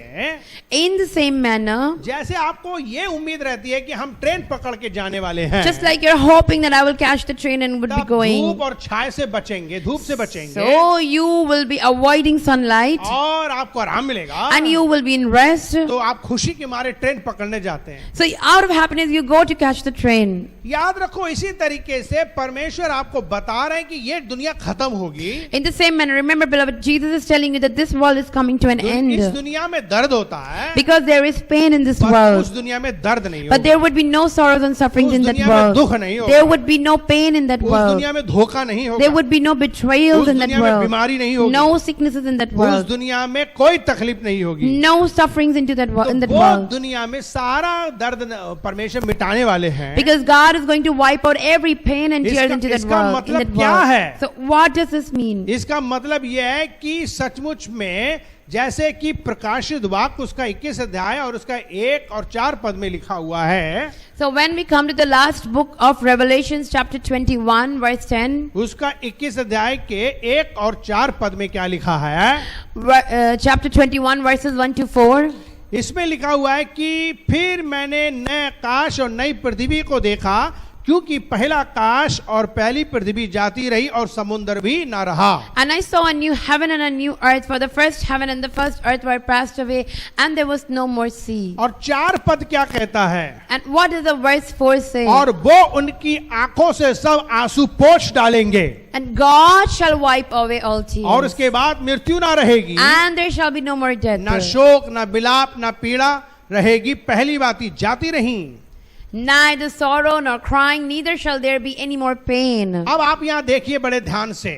In the same manner, जैसे आपको ये उम्मीद रहती है कि हम ट्रेन पकड़ के जाने वाले हैं, just like you're hoping that I will catch the train and would be तब going, धूप और छाए से बचेंगे, धूप से बचेंगे, so you will be avoiding sunlight और आपको आराम मिलेगा, and you will be in rest. तो आप खुशी के मारे ट्रेन पकड़ने जाते हैं। So out of happiness, you go to catch the train. याद रखो, इसी तरीके से परमेश्वर आपको बता रहे हैं कि ये दुनिया खत्म होगी। In the same manner, remember, beloved, Jesus is telling you that this world is coming to an इस end दुनिया में दर्द होता है, because there is pain in this पर उस world. दुनिया में दर्द नहीं But होगा, there would be no sorrows and sufferings उस in that दुनिया में दुख world. नहीं There होगा, would be no pain in that उस world. दुनिया में धोखा नहीं There होगा, would be no betrayals उस in that दुनिया में world. बीमारी नहीं होगी, No sicknesses in that उस world. दुनिया में कोई तकलीफ नहीं होगी। No sufferings into that तो in that वो world. दुनिया में सारा दर्द परमेश्वर मिटाने वाले हैं। Because God is going to wipe out every pain and tears into that इसका world. In मतलब that क्या world. है? So what does this mean? इसका मतलब यह है कि सचमुच में जैसे कि प्रकाशित वाक्य उसका 21 अध्याय और उसका 1 और 4 पद में लिखा हुआ है, So when we come to the last book of Revelations, chapter 21, verse 10, उसका 21 अध्याय के 1 और 4 पद में क्या लिखा है? chapter 21, verses 1 to 4. इसमें लिखा हुआ है कि फिर मैंने नए आकाश और नई पृथ्वी को देखा, क्योंकि पहला आकाश और पहली पृथ्वी जाती रही और समुद्र भी ना रहा। And I saw a new heaven and a new earth, for the first heaven and the first earth were passed away, and there was no more sea. और 4 पद क्या कहता है? And what does the verse 4 say? और वो उनकी आंखों से सब आंसू पोंछ डालेंगे, And God shall wipe away all और tears, उसके बाद मृत्यु ना रहेगी, and there shall be no more death, ना शोक, ना विलाप, ना पीड़ा रहेगी, पहली बातें जाती रही। neither sorrow nor crying, neither shall there be any more pain. अब आप यहाँ देखिए बड़े ध्यान से,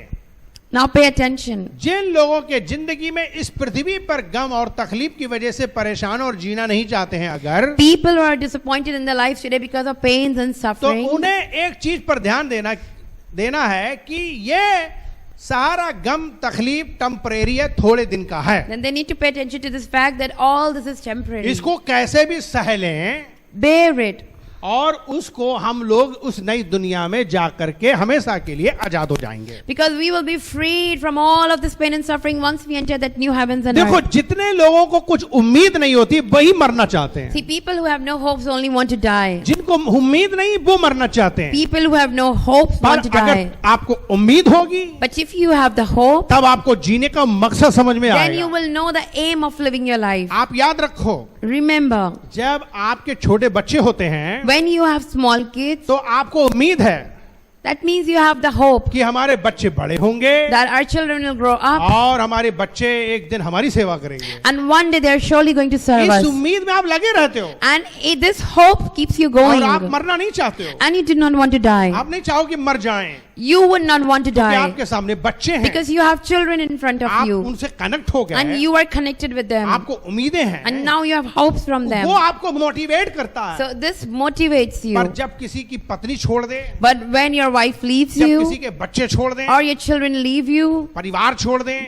Now pay attention. जिन लोगों के जिंदगी में इस पृथ्वी पर गम और तकलीफ की वजह से परेशान और जीना नहीं चाहते हैं, अगर People who are disappointed in their lives today because of pains and तो suffering, उन्हें एक चीज पर ध्यान देना है कि ये सारा गम तकलीफ टेम्परेरी है, थोड़े दिन का है। then they need to pay attention to this fact that all this is temporary. इसको कैसे भी सह लें Bear it. और उसको हम लोग उस नई दुनिया में जा करके हमेशा के लिए आजाद हो जाएंगे। Because we will be freed from all of this pain and suffering once we enter that new heavens and देखो, earth. जितने लोगों को कुछ उम्मीद नहीं होती वही मरना चाहते हैं, See, people who have no hopes only want to die. जिनको उम्मीद नहीं वो मरना चाहते हैं। People who have no hopes पर want to अगर die. आपको उम्मीद होगी But if you have the hope, तब आपको जीने का मकसद समझ में then you आएगा। will know the aim of living your life. आप याद रखो, Remember, जब आपके छोटे बच्चे होते हैं when you have small kids, तो आपको उम्मीद है that means you have the hope कि हमारे बच्चे बड़े होंगे that our children will grow up और हमारे बच्चे एक दिन हमारी सेवा करेंगे। and one day they are surely going to serve इस us. उम्मीद में आप लगे रहते हो And this hope keeps you और आप going. मरना नहीं चाहते हो, And you do not want to die. आप नहीं चाहो कि मर जाएं, You would not want to क्योंकि die आपके सामने बच्चे हैं, because you have children in front of आप you उनसे कनेक्ट हो गए and हैं, you are connected with them आपको उम्मीदें हैं, and now you have hopes from वो them. आपको मोटिवेट करता है। So this motivates you. पर जब किसी की पत्नी छोड़ दे, But when your wife leaves जब किसी you के बच्चे छोड़ दें, or your children leave you, परिवार छोड़ दें,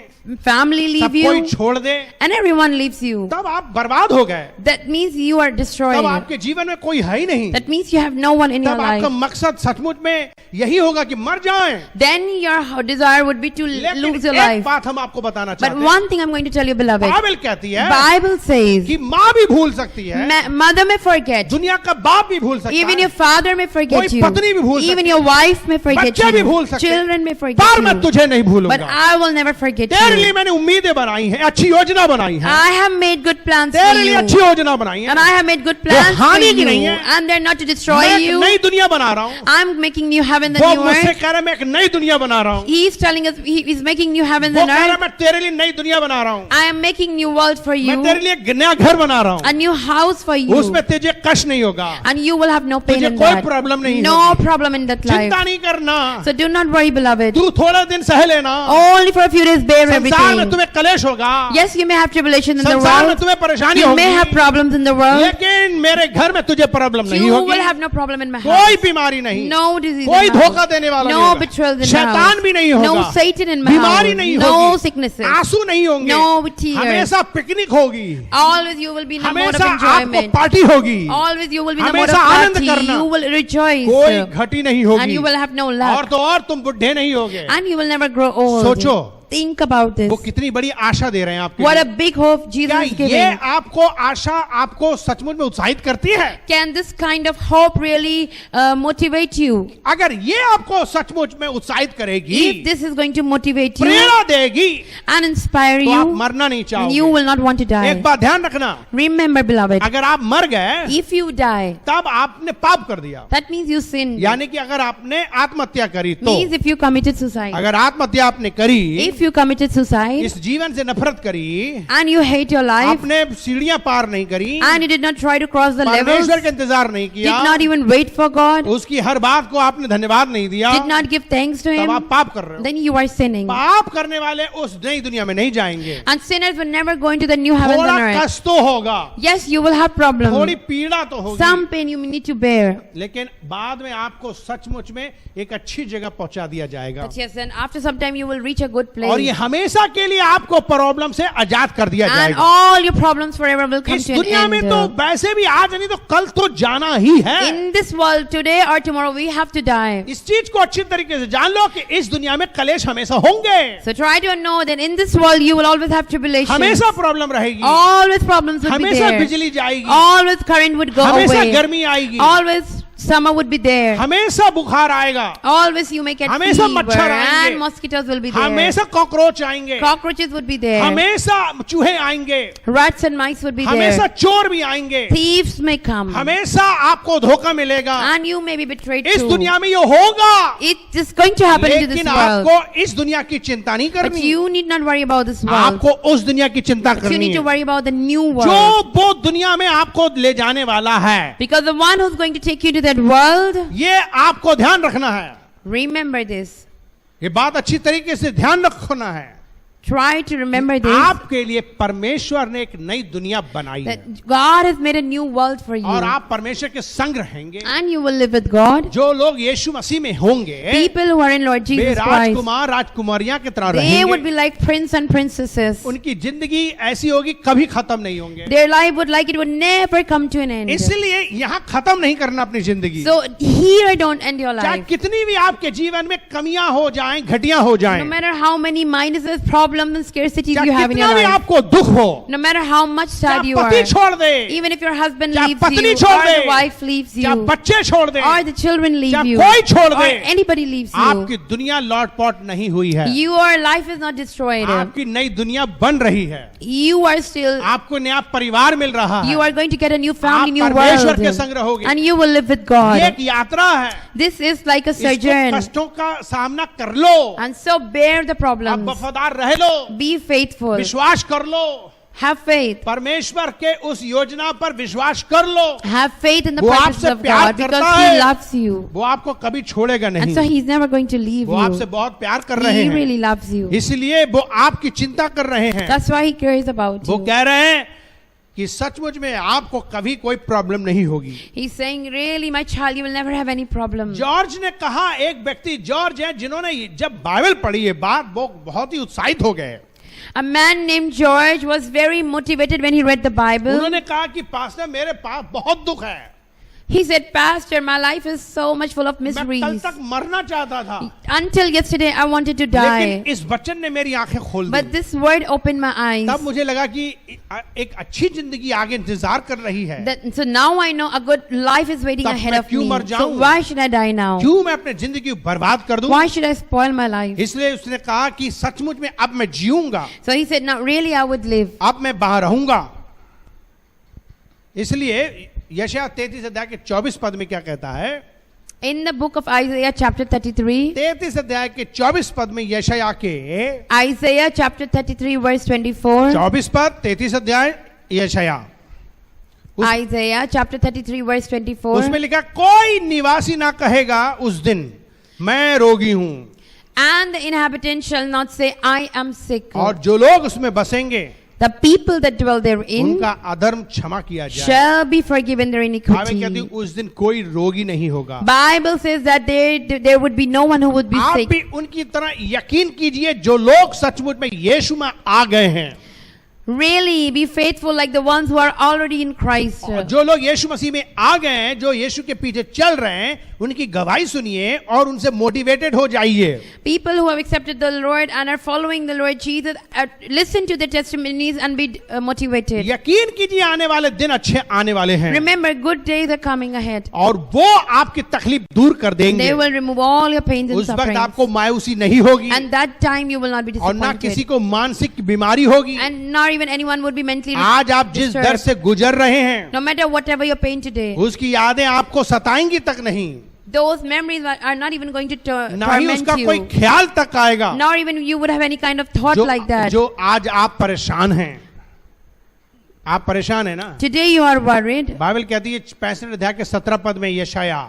family सब leave कोई you छोड़ दे, and everyone leaves you, तब आप बर्बाद हो गए। that means you are तब destroyed. आपके जीवन में कोई है ही नहीं। That means you have no one in your तब आपका life. मकसद सचमुच में यही होगा कि मर जाएं। Then your desire would be to लेकिन lose your एक life. बात हम आपको बताना But चाहते हैं, one thing I'm going to tell you, beloved, Bible कहती है Bible says कि माँ भी भूल सकती है, mother may forget, दुनिया का बाप भी भूल सकता even है, your father may forget कोई you, पत्नी भी भूल even सकती your wife may forget बच्चे भी you, भूल सकते हैं, children may forget पर मैं you, तुझे नहीं but भूलूंगा। I will never forget तेरे लिए you. मैंने उम्मीदें बनाई हैं, अच्छी योजना बनाई है, I have made good plans for तेरे लिए you, अच्छी योजना बनाई है। and I have made good plans for हानि की you, नहीं है। and they're not to destroy मैं एक you. नई दुनिया बना रहा हूँ। I'm making new heaven and वो new मुझसे earth. कह रहा है मैं एक नई दुनिया बना रहा हूँ। He is telling us he is making new heaven वो and कह रहा है earth. मैं तेरे लिए नई दुनिया बना रहा हूँ। I am making new world for मैं you, तेरे लिए एक नया घर बना रहा हूँ। a new house for you, उसमें तुझे कष्ट नहीं होगा, and you will have no pain तुझे in कोई that. प्रॉब्लम नहीं No होगी। problem in that life. चिंता नहीं करना, So do not worry, beloved. तू थोड़ा दिन सह लेना। Only for a few days bear संसार में everything. तुम्हें कलेश होगा, Yes, you may have tribulation in the संसार में world. तुम्हें परेशानी You may have होगी, problems in the world. लेकिन मेरे घर में तुझे प्रॉब्लम नहीं You होगी। will have no problem in my कोई house. बीमारी नहीं, No disease कोई in my धोखा house. देने वाला नहीं No होगा, betrayal in my शैतान house. भी नहीं No होगा, Satan in my बीमारी house. नहीं No होगी, sicknesses. आंसू नहीं होंगे, No tears. हमेशा पिकनिक होगी, Always you will be in a mode of हमेशा आपको enjoyment. पार्टी होगी, Always you will be in a mode of हमेशा आनंद party. करना, You will rejoice. कोई घटी नहीं And होगी, you will have no और lack. तो और तुम बुढ़े नहीं होगे। And you will never grow old. सोचो Think about this. वो कितनी बड़ी आशा दे रहे हैं आपके What a लिए। big hope Jesus क्या is ये giving. आपको आशा आपको सचमुच में उत्साहित करती है? Can this kind of hope really motivate you? अगर ये आपको सचमुच में उत्साहित करेगी, If this is going to motivate you प्रेरणा देगी, and inspire तो आप you, मरना नहीं you चाहोगे। will not want to एक die. बात ध्यान रखना, Remember, beloved, अगर आप मर गए if you die, तब आपने पाप कर दिया, that means you sinned. यानी कि अगर आपने आत्महत्या करी तो, Means if you committed suicide. अगर आत्महत्या आपने करी, If you committed suicide इस जीवन से नफरत करी, and you hate your life आपने सीढ़ियां पार नहीं करी, and you did not try to cross the levels, परमेश्वर का इंतजार नहीं did किया, not even wait for God, उसकी हर बात को आपने धन्यवाद नहीं दिया, did not give thanks to तब Him, आप पाप कर रहे हो। then you are sinning. पाप करने वाले उस नई दुनिया में नहीं जाएंगे। And sinners will never go into the new heavens थोड़ा and earth. कष्ट तो होगा, Yes, you will have थोड़ी problems. पीड़ा तो होगी, Some pain you need to bear. लेकिन बाद में आपको सचमुच में एक अच्छी जगह पहुंचा दिया जाएगा, But yes, and after some time you will reach a good और ये place. हमेशा के लिए आपको प्रॉब्लम से आजाद कर दिया And जाएगा। all your problems forever will come इस to an दुनिया में end. तो वैसे भी आज नहीं तो कल तो जाना ही है। In this world today or tomorrow we have to die. इस चीज को अच्छी तरीके से जान लो कि इस दुनिया में कलेश हमेशा होंगे, So try to know that in this world you will always have tribulations. हमेशा प्रॉब्लम रहेगी, Always problems would be हमेशा there. बिजली जाएगी, Always current would go हमेशा away. गर्मी आएगी, Always summer would be there. हमेशा बुखार आएगा, Always you may get हमेशा fever मच्छर आएंगे, and mosquitoes will be there. हमेशा कॉकरोच आएंगे, Cockroaches would be there. हमेशा चूहे आएंगे, Rats and mice would be हमेशा there. चोर भी आएंगे, Thieves may come. हमेशा आपको धोखा मिलेगा। And you may be betrayed इस too. दुनिया में ये होगा, It is going to happen to this लेकिन world. आपको इस दुनिया की चिंता नहीं But करनी, you need not worry about this world. आपको उस दुनिया की चिंता But you करनी need to है worry about the new जो world. वो दुनिया में आपको ले जाने वाला है। Because the one who's going to take you to that world, ये आपको ध्यान रखना है, remember this. ये बात अच्छी तरीके से ध्यान रखना है। Try to remember this. आपके लिए परमेश्वर ने एक नई दुनिया बनाई है, That God has made a new world for you. और आप परमेश्वर के संग रहेंगे। And you will live with God. जो लोग यीशु मसीह में होंगे, People who are in Lord way Jesus Christ, राजकुमार राजकुमारियां की तरह they would be रहेंगे। like prince and princesses. उनकी जिंदगी ऐसी होगी कभी खत्म नहीं होंगे। Their life would like it would never come to an end. इसलिए यहाँ खत्म नहीं करना अपनी जिंदगी, So here don't end your चाहे life. कितनी भी आपके जीवन में कमियां हो जाएं, घटियां हो जाएं, No matter how many minuses, problems, and scarcities चाहे you have in कितना your भी life. आपको दुख हो, No matter how much sad चाहे you पति are. छोड़ दे, Even if your husband चाहे leaves पत्नी you, छोड़ or they, the wife leaves चाहे you, बच्चे छोड़ दे, or the children leave चाहे you, कोई छोड़ or they, anybody leaves you, आपकी दुनिया लॉटपॉट नहीं हुई है, your life is not destroyed. आपकी नई दुनिया बन रही है, You are still, आपको नया परिवार मिल रहा you है, are going to get a new family, new आप परमेश्वर के world, संग रहोगे। and you will live with ये God. एक यात्रा है, This is like a इसको sojourn, कष्टों का सामना कर लो, and so bear the आप problems. वफादार रह लो, Be faithful. विश्वास कर लो, Have faith. परमेश्वर के उस योजना पर विश्वास कर लो। Have faith in the वो purposes आपसे of प्यार God करता because है। He loves you. वो आपको कभी छोड़ेगा And नहीं। so He's never going to leave वो आपसे you. बहुत प्यार कर रहे He हैं, really loves you. इसलिए वो आपकी चिंता कर रहे हैं। That's why He cares about वो you. कह रहे हैं कि सचमुच में आपको कभी कोई प्रॉब्लम नहीं होगी। He's saying, really, my child, you will never have any problem. George ने कहा, एक व्यक्ति जॉर्ज है जिन्होंने जब बाइबल पढ़ी ये बात वो बहुत ही उत्साहित हो गए। A man named George was very motivated when he read the Bible. उन्होंने कहा कि पास्टर मेरे पास बहुत दुख है, He said, Pastor, my life is so much full of मैं कल miseries. तक मरना चाहता था, Until yesterday, I wanted to लेकिन die. इस वचन ने मेरी आंखें खोल But the. this word opened my eyes. तब मुझे लगा कि एक अच्छी जिंदगी आगे इंतजार कर रही है। So now I know a good life is waiting तब ahead मैं of क्यों me. मर So जाऊं? why should I die now? क्यों मैं अपने जिंदगी को बर्बाद कर दूं? Why should I spoil my life? इसलिए उसने कहा कि सचमुच में अब मैं जीऊंगा, So he said, now really I would live. अब मैं बाहर रहूंगा। इसलिए यशायाह 33 अध्याय के 24 पद में क्या कहता है? In the book of Isaiah chapter 33, 33 अध्याय के 24 पद में यशायाह के Isaiah chapter 33 verse 24, 24 पद 33 अध्याय यशायाह Isaiah chapter 33 verse 24, उसमें लिखा, कोई निवासी ना कहेगा उस दिन मैं रोगी हूं, and the inhabitant shall not say, I am sick. और जो लोग उसमें बसेंगे The people that dwell therein उनका अधर्म क्षमा किया जाए। shall be forgiven their Bible कहती है iniquity. उस दिन कोई रोगी नहीं होगा। Bible says that there would be no one who would be आप sick. भी उनकी तरह यकीन कीजिए जो लोग सचमुच में यीशु में आ गए हैं, Really be faithful like the ones who are already in Christ. और जो लोग यीशु मसीह में आ गए हैं, जो यीशु के पीछे चल रहे हैं, उनकी गवाही सुनिए और उनसे मोटिवेटेड हो जाइए। People who have accepted the Lord and are following the Lord Jesus, listen to the testimonies and be motivated. यकीन कीजिए आने वाले दिन अच्छे आने वाले हैं, Remember, good days are coming ahead. और वो आपकी तकलीफ दूर कर देंगे। They will remove all your pains and उस वक्त sufferings. आपको मायूसी नहीं होगी And that time you will not be और ना किसी disappointed. को मानसिक बीमारी होगी। And not even anyone would be mentally आज आप जिस disturbed. दर से गुजर रहे हैं, No matter whatever your pain today, उसकी यादें आपको सताएंगी तक नहीं, those memories are not even going to ना ही torment उसका कोई you. ख्याल तक आएगा। Nor even you would have any kind of thought like that. जो आज आप परेशान हैं, आप परेशान हैं ना। Today you are worried. Bible कहती है 65 अध्याय के 17 पद में यशायाह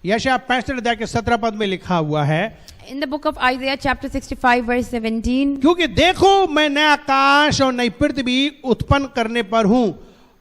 65 अध्याय के 17 पद में लिखा हुआ है, In the book of Isaiah chapter 65 verse 17, क्योंकि देखो मैं नया आकाश और नई पृथ्वी उत्पन्न करने पर हूं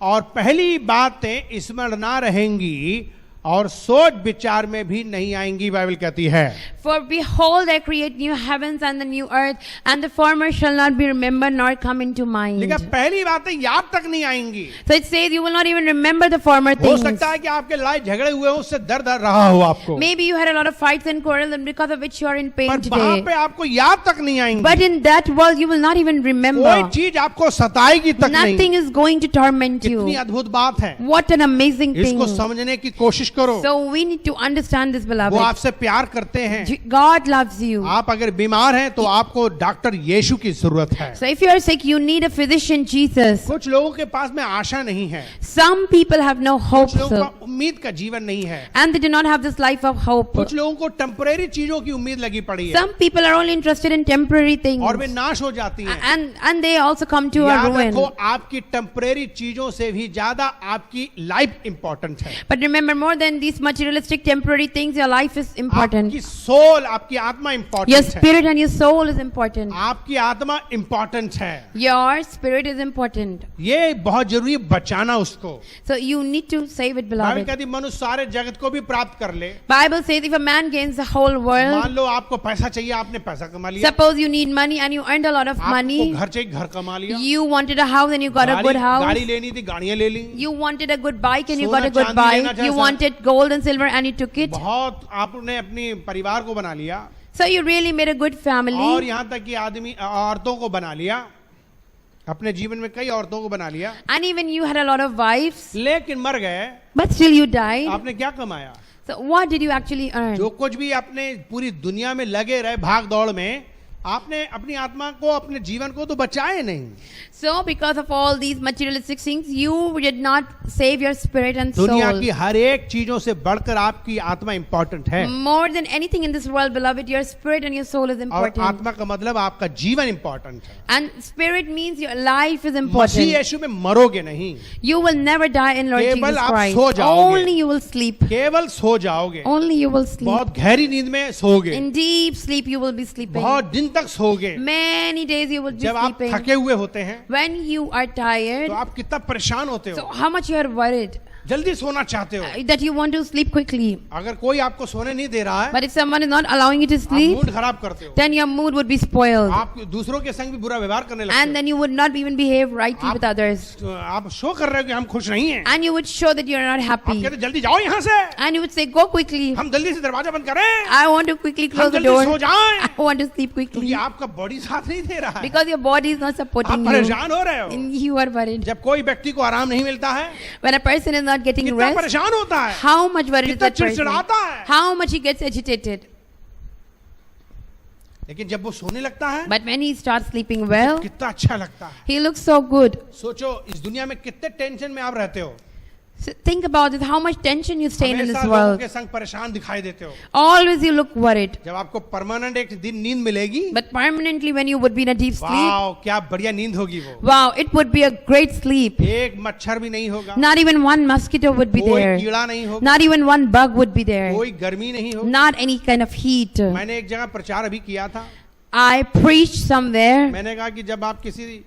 और पहली बातें स्मरण ना रहेंगी और सोच विचार में भी नहीं आएंगी। बाइबल कहती है, For behold, I create new heavens and the new earth, and the former shall not be remembered nor come into mind. लेकिन पहली बातें याद तक नहीं आएंगी। So it says you will not even remember the former हो things. सकता है कि आपके लड़ाई झगड़े हुए हो, उससे दर्द रहा हो आपको, Maybe you had a lot of fights and quarrels, and because of which you are in pain पर वहां today. पे आपको याद तक नहीं आएंगी। But in that world, you will not even कोई remember. चीज आपको सताएगी तक नहीं। Nothing is going to torment कितनी you. अद्भुत बात है, What an amazing thing. इसको समझने की कोशिश करो। So we need to understand this, वो beloved. आपसे प्यार करते हैं। God loves you. आप अगर बीमार हैं तो आपको डॉक्टर यीशु की जरूरत है। So if you are sick, you need a physician, Jesus. कुछ लोगों के पास में आशा नहीं है, Some people have no hope, कुछ लोगों sir, का उम्मीद का जीवन नहीं है, and they do not have this life of hope. कुछ लोगों को टेम्परेरी चीजों की उम्मीद लगी पड़ी है Some people are only interested in temporary things, और वे नाश हो जाती हैं। and they also come to a याद ruin. रखो, आपकी टेम्परेरी चीजों से भी ज्यादा आपकी लाइफ इंपॉर्टेंट है। But remember, more than these materialistic temporary things, your life is important. आपकी सोल, आपकी आत्मा Your इंपॉर्टेंट है। spirit and your soul is important. आपकी आत्मा इंपॉर्टेंट है, Your spirit is important. ये बहुत जरूरी है बचाना उसको। So you need to save it, Bible beloved. कहती है, मनुष्य सारे जगत को भी प्राप्त कर ले। Bible says if a man gains the whole world, मान लो आपको पैसा चाहिए, आपने पैसा कमा लिया, suppose you need money and you earned a lot of आपको money, घर चाहिए, घर कमा लिया, you wanted a house and you got a good house, गाड़ी लेनी थी, गाड़ियां ले ली, you wanted a good bike and you सोना got a good चांदी लेना bike, चाहे you सब। wanted gold and silver and you took it. बहुत आपने अपनी परिवार को बना लिया So you really made a good और family, यहाँ तक कि आदमी औरतों को बना लिया, अपने जीवन में कई औरतों को बना लिया, and even you had a lot of wives, लेकिन मर गए। but still you died. आपने क्या कमाया? So what did you actually earn? जो कुछ भी अपने पूरी दुनिया में लगे रहे भाग दौड़ में, आपने अपनी आत्मा को, अपने जीवन को तो बचाए नहीं। So because of all these materialistic things, you did not save your spirit and दुनिया soul. की हर एक चीजों से बढ़कर आपकी आत्मा इंपॉर्टेंट है। More than anything in this world, beloved, your spirit and your soul is और important. आत्मा का मतलब आपका जीवन इंपॉर्टेंट है। And spirit means your life is Masih important. यीशु में मरोगे नहीं, You will never die in Lord केवल Jesus आप Christ. सो जाओगे। Only you will sleep. केवल सो जाओगे, Only you will sleep. बहुत गहरी नींद में सोओगे, In deep sleep you will be sleeping. बहुत दिन तक सोओगे। Many days you will be जब आप sleeping. थके हुए होते हैं When you are tired, तो आप कितना परेशान होते so हो, how much you are worried जल्दी सोना चाहते हो। that you want to sleep quickly. अगर कोई आपको सोने नहीं दे रहा है, But if someone is not allowing you to आप sleep, मूड खराब करते हो, then your mood would be spoiled. आप दूसरों के संग भी बुरा व्यवहार करने लगते And then you would not even behave rightly with others. हो। आप शो कर रहे हो कि हम खुश नहीं हैं। And you would show that you are not आप happy. कहते जल्दी जाओ यहाँ से, And you would say, go quickly. हम जल्दी से दरवाजा बंद करें, I want to quickly हम close the जल्दी door. सो जाएं, I want to sleep क्योंकि quickly. आपका बॉडी साथ नहीं दे रहा है। Because your body is not आप supporting you. परेशान हो रहे हो। And you are worried. जब कोई व्यक्ति को आराम नहीं मिलता है, When a person is not getting कितना rest, परेशान होता है, how much worried is कितना that person? चिड़चिड़ाता है। How much he gets agitated. लेकिन जब वो सोने लगता है, But when he starts sleeping well, कितना अच्छा लगता है। he looks so good. सोचो इस दुनिया में कितने टेंशन में आप रहते हो, So think about it, how much tension you stay in हमेशा this लोगों world. के संग परेशान दिखाई देते हो। Always you look worried. जब आपको परमानेंट एक दिन नींद मिलेगी, But permanently when you would be in a deep sleep, wow क्या बढ़िया नींद होगी वो। wow, it would be a great sleep. एक मच्छर भी नहीं होगा, Not even one mosquito would be कोई there. कीड़ा नहीं होगा, Not even one bug would be there. कोई गर्मी नहीं होगी। Not any kind of heat. मैंने एक जगह प्रचार अभी किया था, I preached somewhere, मैंने कहा कि जब आप किसी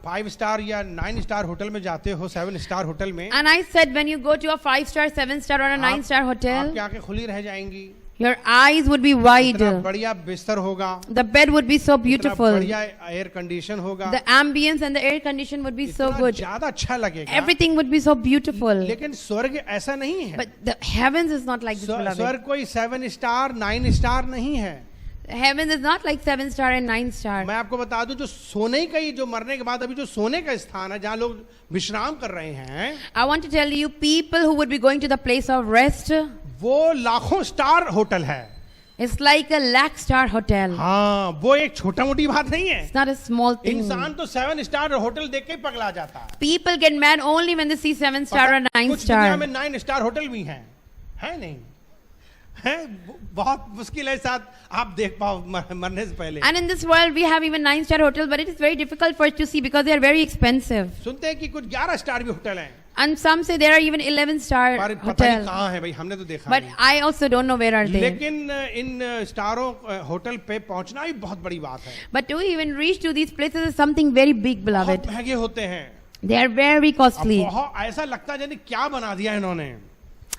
5 स्टार या 9 स्टार होटल में जाते हो, 7 स्टार होटल में, and I said, when you go to a 5-star, 7-star, or a 9-star hotel, आपकी आंखें खुली रह जाएंगी, your eyes would be wide. इतना बढ़िया बिस्तर होगा, The bed would be so इतना beautiful. बढ़िया एयर कंडीशन होगा, The ambience and the air condition would be so इतना good. ज्यादा अच्छा लगेगा। Everything would be so beautiful. लेकिन स्वर्ग ऐसा नहीं है। But the heavens is not like this, beloved. स्वर्ग कोई 7 स्टार 9 स्टार नहीं है। Heaven is not like 7-star and 9-star. मैं आपको बता दूं, जो सोने का ही, जो मरने के बाद अभी जो सोने का स्थान है जहाँ लोग विश्राम कर रहे हैं, I want to tell you, people who would be going to the place of rest, वो लाखों स्टार होटल है। it's like a lakh-star hotel. हाँ, वो एक छोटा मोटी बात नहीं है। It's not a small thing. इंसान तो 7 स्टार होटल देख के ही पगला जाता है। People get mad only when they see 7-star or कुछ दुनिया 9-star. में 9 स्टार होटल भी हैं, है नहीं? है, बहुत मुश्किल है साथ आप देख पाओ मरने से पहले। And in this world, we have even 9-star hotel, but it is very difficult for us to see because they are very expensive. सुनते हैं कि कुछ 11 स्टार भी होटल हैं, And some say there are even 11-star पर पता नहीं hotel. कहाँ है भाई, हमने तो देखा But नहीं। I also don't know where are they. लेकिन इन स्टारों होटल पे पहुंचना भी बहुत बड़ी बात है। But to even reach to these places is something very big, beloved. बहुत महंगे होते हैं, They are very अब costly. बहुत ऐसा लगता है जैसे क्या बना दिया इन्होंने।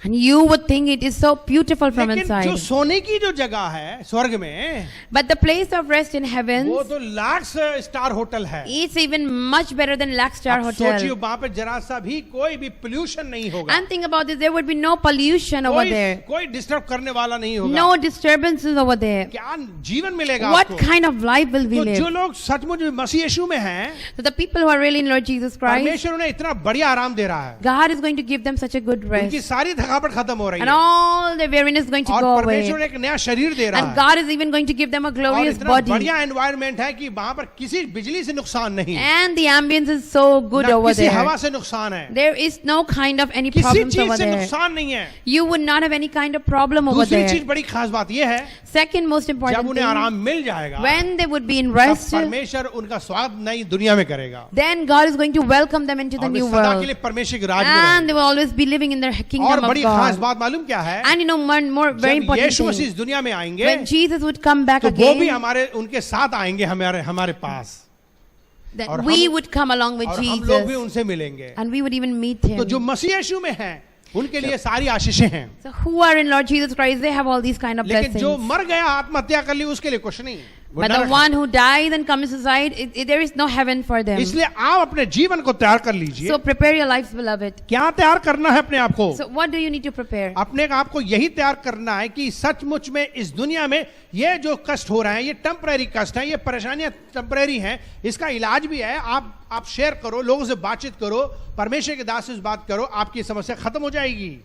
And you would think it is so beautiful from लेकिन जो inside. सोने की जो जगह है स्वर्ग में, But the place of rest in वो heaven, तो लाख स्टार होटल है। it's even much better than lakh-star अब सोचिए hotel. वहां पे जरा सा भी कोई भी पोल्यूशन नहीं होगा, And think about this, there would be no pollution over there. कोई डिस्टर्ब करने वाला नहीं होगा। No disturbances over there. क्या जीवन मिलेगा What आपको? kind of life will we तो जो live? लोग सचमुच मसीह यीशु में हैं, So the people who are really in Lord Jesus Christ, परमेश्वर उन्हें इतना बढ़िया आराम दे रहा है, God is going to give them such a good उनकी rest. सारी थकावट खत्म हो रही And है, all their weariness is going to और go परमेश्वर away. एक नया शरीर दे रहा And है, God is even going to give them a और glorious इतना body. बढ़िया एनवायरनमेंट है कि वहां पर किसी बिजली से नुकसान नहीं, And the ambience is so good ना over किसी हवा there. से नुकसान है, There is no kind of any किसी problems चीज over से there. नुकसान नहीं है। You would not have any kind of problem over दूसरी चीज there. बड़ी खास बात यह है, Second most जब important उन्हें thing, आराम मिल जाएगा, when they would be in तब rest, परमेश्वर उनका स्वागत नई दुनिया में करेगा, then God is going to welcome them into the और वे new सदा के world. लिए परमेश्वर के राज में And रहेंगे। they will always be living in the और kingdom of बड़ी खास God. बात मालूम क्या है, And you know, more very जब important यीशु मसीह thing, इस दुनिया में आएंगे, when Jesus would come back तो वो भी again, हमारे उनके साथ आएंगे, हमारे पास, और then हम- we would come along with और हम लोग भी Jesus. उनसे मिलेंगे। And we would even meet तो जो him. मसीह यीशु में हैं, उनके लिए सारी आशीषें हैं, So who are in Lord Jesus Christ, they have all these kind of लेकिन जो blessings. मर गया आत्महत्या कर ली उसके लिए कुछ नहीं, वो But the नरक है। one who dies and commits suicide, there is no heaven for them. इसलिए आप अपने जीवन को तैयार कर लीजिए। So prepare your lives, beloved. क्या तैयार करना है अपने आप को? So what do you need to prepare? अपने आप को यही तैयार करना है कि सचमुच में इस दुनिया में ये जो कष्ट हो रहे हैं, ये टेम्परेरी कष्ट है, ये परेशानियां टेम्परेरी हैं, इसका इलाज भी है। आप शेयर करो, लोगों से बातचीत करो, परमेश्वर के दास से बात करो, आपकी समस्या खत्म हो जाएगी।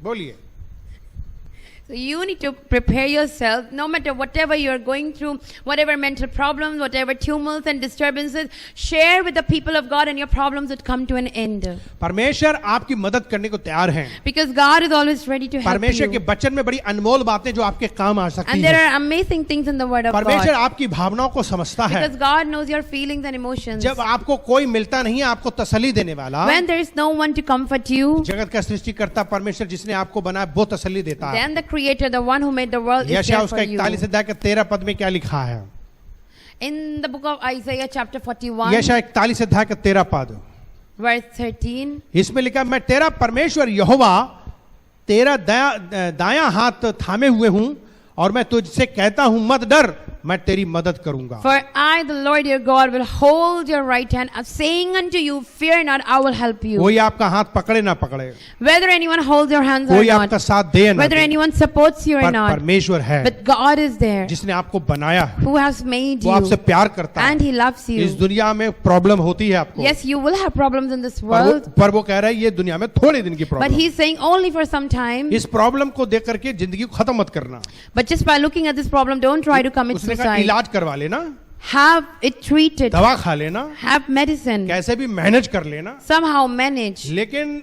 बोलिए। So you need to prepare yourself, no matter whatever you're going through, whatever mental problems, whatever tumults and disturbances, share with the people of God and your problems would come to an end. परमेश्वर आपकी मदद करने को तैयार हैं। Because God is always ready to help परमेश्वर के you. वचन में बड़ी अनमोल बातें जो आपके काम आ सकती And there हैं। are amazing things in the Word of परमेश्वर God. आपकी भावनाओं को समझता है। Because God knows your feelings and emotions. जब आपको कोई मिलता नहीं है आपको तसल्ली देने वाला, When there is no one to comfort you, जगत का सृष्टिकर्ता परमेश्वर जिसने आपको बनाया वो तसल्ली देता है। then the Creator, the one who made the world, is यशायाह there उसका for you. 41 अध्याय के 13 पद में क्या लिखा है? In the book of Isaiah chapter 41, यशायाह 41 अध्याय के 13 पद, verse 13, इसमें लिखा मैं तेरा परमेश्वर यहोवा तेरा दायां हाथ थामे हुए हूं और मैं तुझसे कहता हूं मत डर, मैं तेरी मदद करूंगा। for I, the Lord your God, will hold your right hand, saying unto you, fear not, I will help you. कोई आपका हाथ पकड़े ना पकड़े, Whether anyone holds your hands or कोई not, आपका साथ दे ना whether they, anyone supports you or पर not, परमेश्वर है but God is there, जिसने आपको बनाया है, who has made वो आपसे you, प्यार करता and है। He loves इस you. दुनिया में प्रॉब्लम होती है आपको, Yes, you will have problems in this पर world, वो कह रहा है ये दुनिया में थोड़े दिन की but problem. He's saying only for some time. इस प्रॉब्लम को देख करके जिंदगी को खत्म मत करना। But just by looking at this problem, don't try to commit उसने कहा suicide. इलाज करवा लेना, Have it treated, दवा खा लेना, have medicine, कैसे भी मैनेज कर लेना, somehow manage. लेकिन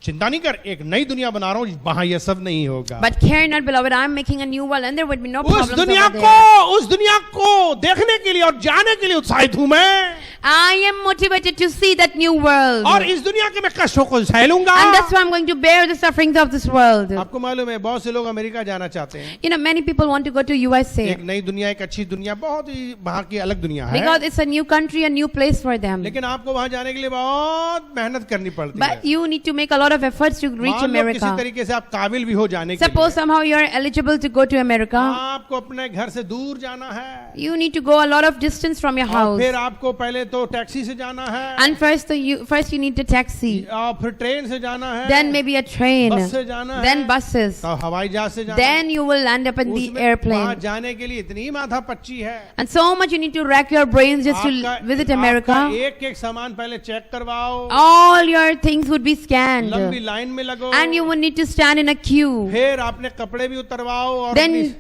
चिंता नहीं कर, एक नई दुनिया बना रहा हूं, वहां ये सब नहीं होगा। But care not, beloved, I am making a new world and there would be no उस problems दुनिया over there. उस दुनिया को देखने के लिए और जाने के लिए उत्साहित हूं मैं, I am motivated to see that new world. और इस दुनिया के मैं कष्टों को सहलूंगा। And that's why I'm going to bear the sufferings of this world. आपको मालूम है बहुत से लोग अमेरिका जाना चाहते हैं। You know, many people want to go to USA एक नई दुनिया, एक अच्छी दुनिया, बहुत ही वहां की अलग दुनिया है, because it's a new country, a new place for them. लेकिन आपको वहां जाने के लिए बहुत मेहनत करनी पड़ती है। But you need to make a lot of efforts to reach मान लो किसी America. तरीके से आप काबिल भी हो जाने के Suppose लिए, somehow you're eligible to go to America. आपको अपने घर से दूर जाना है, You need to go a lot of distance from your और house. फिर आपको पहले तो टैक्सी से जाना है, And first you need a taxi. और फिर ट्रेन से जाना है, Then maybe a train. बस से जाना है, Then buses. तो हवाई जहाज से जाना Then you will land up in the उसमें वहां airplane. जाने के लिए इतनी माथा पच्ची है, And so much you need to rack your brains just to visit America. एक एक सामान पहले चेक करवाओ, All your things would be scanned. लंबी लाइन में लगो, And you would need to stand in a queue. फिर आपने कपड़े भी उतरवाओ और Then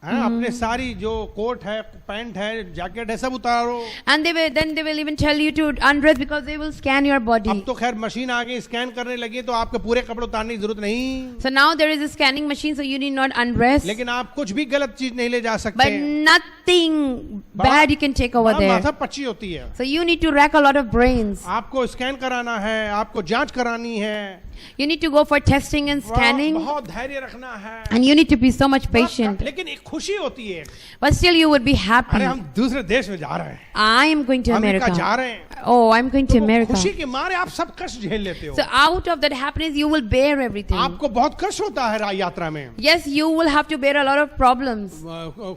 अपने सारी जो कोट है, पैंट है, जैकेट है, सब उतारो। and they will even tell you to undress because they will scan your अब body. तो खैर मशीन आ गई, स्कैन करने लगी, तो आपके पूरे कपड़े उतारने की जरूरत नहीं, So now there is a scanning machine, so you need not undress. लेकिन आप कुछ भी गलत चीज नहीं ले जा But सकते। nothing bad you can take over हाँ, there. माथा पच्ची होती है। So you need to rack a lot of brains. आपको स्कैन कराना है, आपको जांच करानी है, You need to go for testing and scanning. बहुत धैर्य रखना है, And you need to be so much patient. लेकिन एक खुशी होती है, But still you would be happy. अरे हम दूसरे देश में जा रहे हैं, I am going to America जा America. रहे हैं, Oh, I'm going to तो वो America. खुशी के मारे आप सब कष्ट झेल लेते हो। So out of that happiness you will bear everything. आपको बहुत कष्ट होता है यात्रा में। Yes, you will have to bear a lot of problems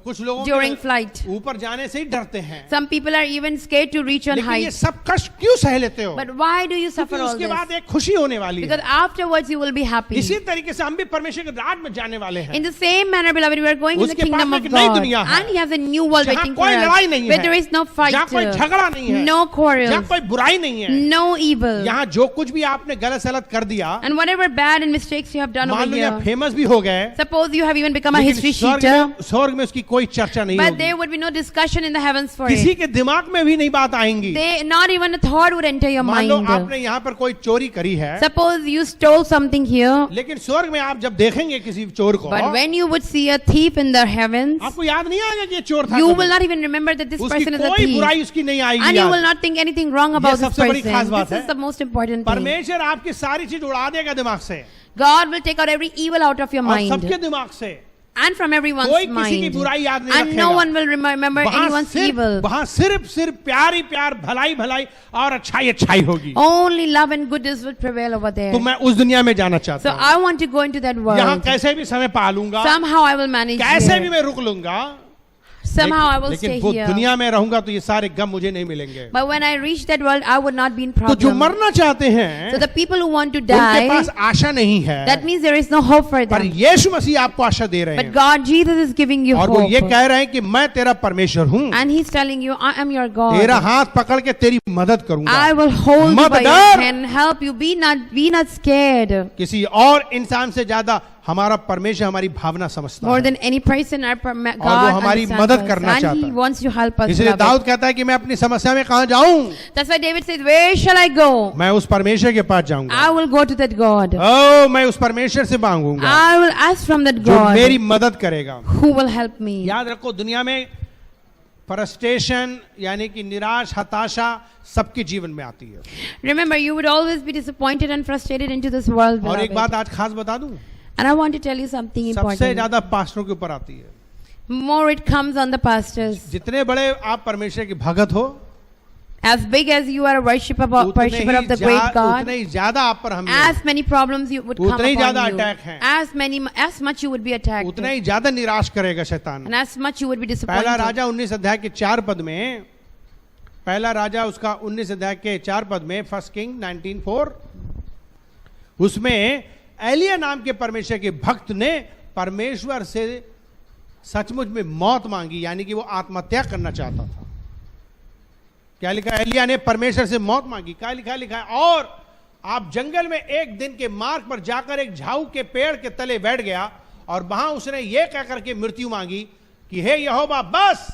कुछ लोगों during के flight. ऊपर जाने से ही डरते हैं, Some people are even scared to reach on लेकिन ये heights. सब कष्ट क्यों सह लेते हो? But why do you क्योंकि suffer all उसके बाद this? एक खुशी होने वाली Because है। afterwards you will be happy. इसी तरीके से हम भी परमेश्वर के राज में जाने वाले हैं, In the same manner, beloved, we are going in the उसके kingdom पास of एक नई God. दुनिया है, And He has a new world जहाँ waiting for कोई लड़ाई us. नहीं Where है, there is no fight, जहाँ कोई झगड़ा नहीं है, no जहाँ quarrels, कोई बुराई नहीं है, no evil. यहाँ जो कुछ भी आपने गलत सलत कर दिया, And whatever bad and mistakes you have done मान over लो या here, फेमस भी हो गए, suppose you have even become a लेकिन history sheeter, स्वर्ग में उसकी कोई चर्चा नहीं but होगी, there would be no discussion in the heavens for किसी it. के दिमाग में भी नहीं बात आएंगी। Not even a thought would enter your मान लो mind. आपने यहाँ पर कोई चोरी करी है, Suppose you stole something here, लेकिन स्वर्ग में आप जब देखेंगे किसी चोर को, but when you would see a thief in the heavens, आपको याद नहीं आएगा कि ये चोर था, you कभी। will not even remember that this उसकी person is a कोई thief. बुराई उसकी नहीं आएगी And you याद। will not think anything wrong about this सबसे बड़ी खास person. बात This है। is the most important thing. परमेश्वर आपकी सारी चीज उड़ा देगा दिमाग से, God will take out every evil out of your और mind सबके दिमाग से, and from everyone's कोई किसी की mind. बुराई याद नहीं And no रखेगा। one will remember anyone's evil. वहाँ सिर्फ प्यार ही प्यार, भलाई भलाई और अच्छाई अच्छाई होगी। Only love and goodness will prevail over there. तो मैं उस दुनिया में जाना चाहता So हूँ, I want to go into that यहाँ world. कैसे भी समय पालूंगा, Somehow I will manage कैसे भी here. मैं रुक लूंगा, Somehow I will लेकिन stay वो here. दुनिया में रहूंगा तो ये सारे गम मुझे नहीं मिलेंगे। But when I reach that world, I would not be in तो जो problem. मरना चाहते हैं So the people who want to उनके die, पास आशा नहीं है, that means there is no hope for पर them. यीशु मसीह आपको आशा दे रहे But हैं, God, Jesus is giving you और वो ये hope. कह रहे हैं कि मैं तेरा परमेश्वर हूँ, And He's telling you, I am your तेरा God. हाथ पकड़ के तेरी मदद करूंगा, I will hold you मत by your डर। hand and help you. Be not scared. किसी और इंसान से ज्यादा हमारा परमेश्वर हमारी भावना समझता More है, than any person, our और वो God हमारी understands मदद us, करना and चाहता He है। wants to help us. इसलिए beloved. दाऊद कहता है कि मैं अपनी समस्या में कहाँ जाऊं, That's why David says, "Where shall I go? मैं उस परमेश्वर के पास जाऊंगा, I will go to that God. ओ मैं उस परमेश्वर से मांगूंगा I will ask from that जो मेरी God मदद करेगा। who will help me." याद रखो, दुनिया में फ्रस्ट्रेशन यानी कि निराश, हताशा सबके जीवन में आती है। Remember, you would always be disappointed and frustrated into this world, और एक beloved. बात आज खास बता दूं, And I want to tell you something सबसे important. ज्यादा पास्टरों के ऊपर आती है। More it comes on the pastors. जितने बड़े आप परमेश्वर के भगत हो, As big as you are a worshiper उतने of the he great God, उतने ही ज्यादा आप पर हमले as many problems you would come उतने ही ज्यादा upon you, attack हैं। as much you would be attacked, उतना ही ज्यादा निराश करेगा शैतान। and as much you would be पहला disappointed. राजा 19 अध्याय के 4 पद में, पहला राजा उसका 19 अध्याय के 4 पद में, 1 किंग 19:4, उसमें एलिया नाम के परमेश्वर के भक्त ने परमेश्वर से सचमुच में मौत मांगी, यानी कि वो आत्महत्या करना चाहता था। क्या लिखा? एलिया ने परमेश्वर से मौत मांगी। क्या लिखा? लिखा है, और आप जंगल में एक दिन के मार्ग पर जाकर एक झाऊ के पेड़ के तले बैठ गया, और वहां उसने ये कह करके मृत्यु मांगी कि हे यहोवा, बस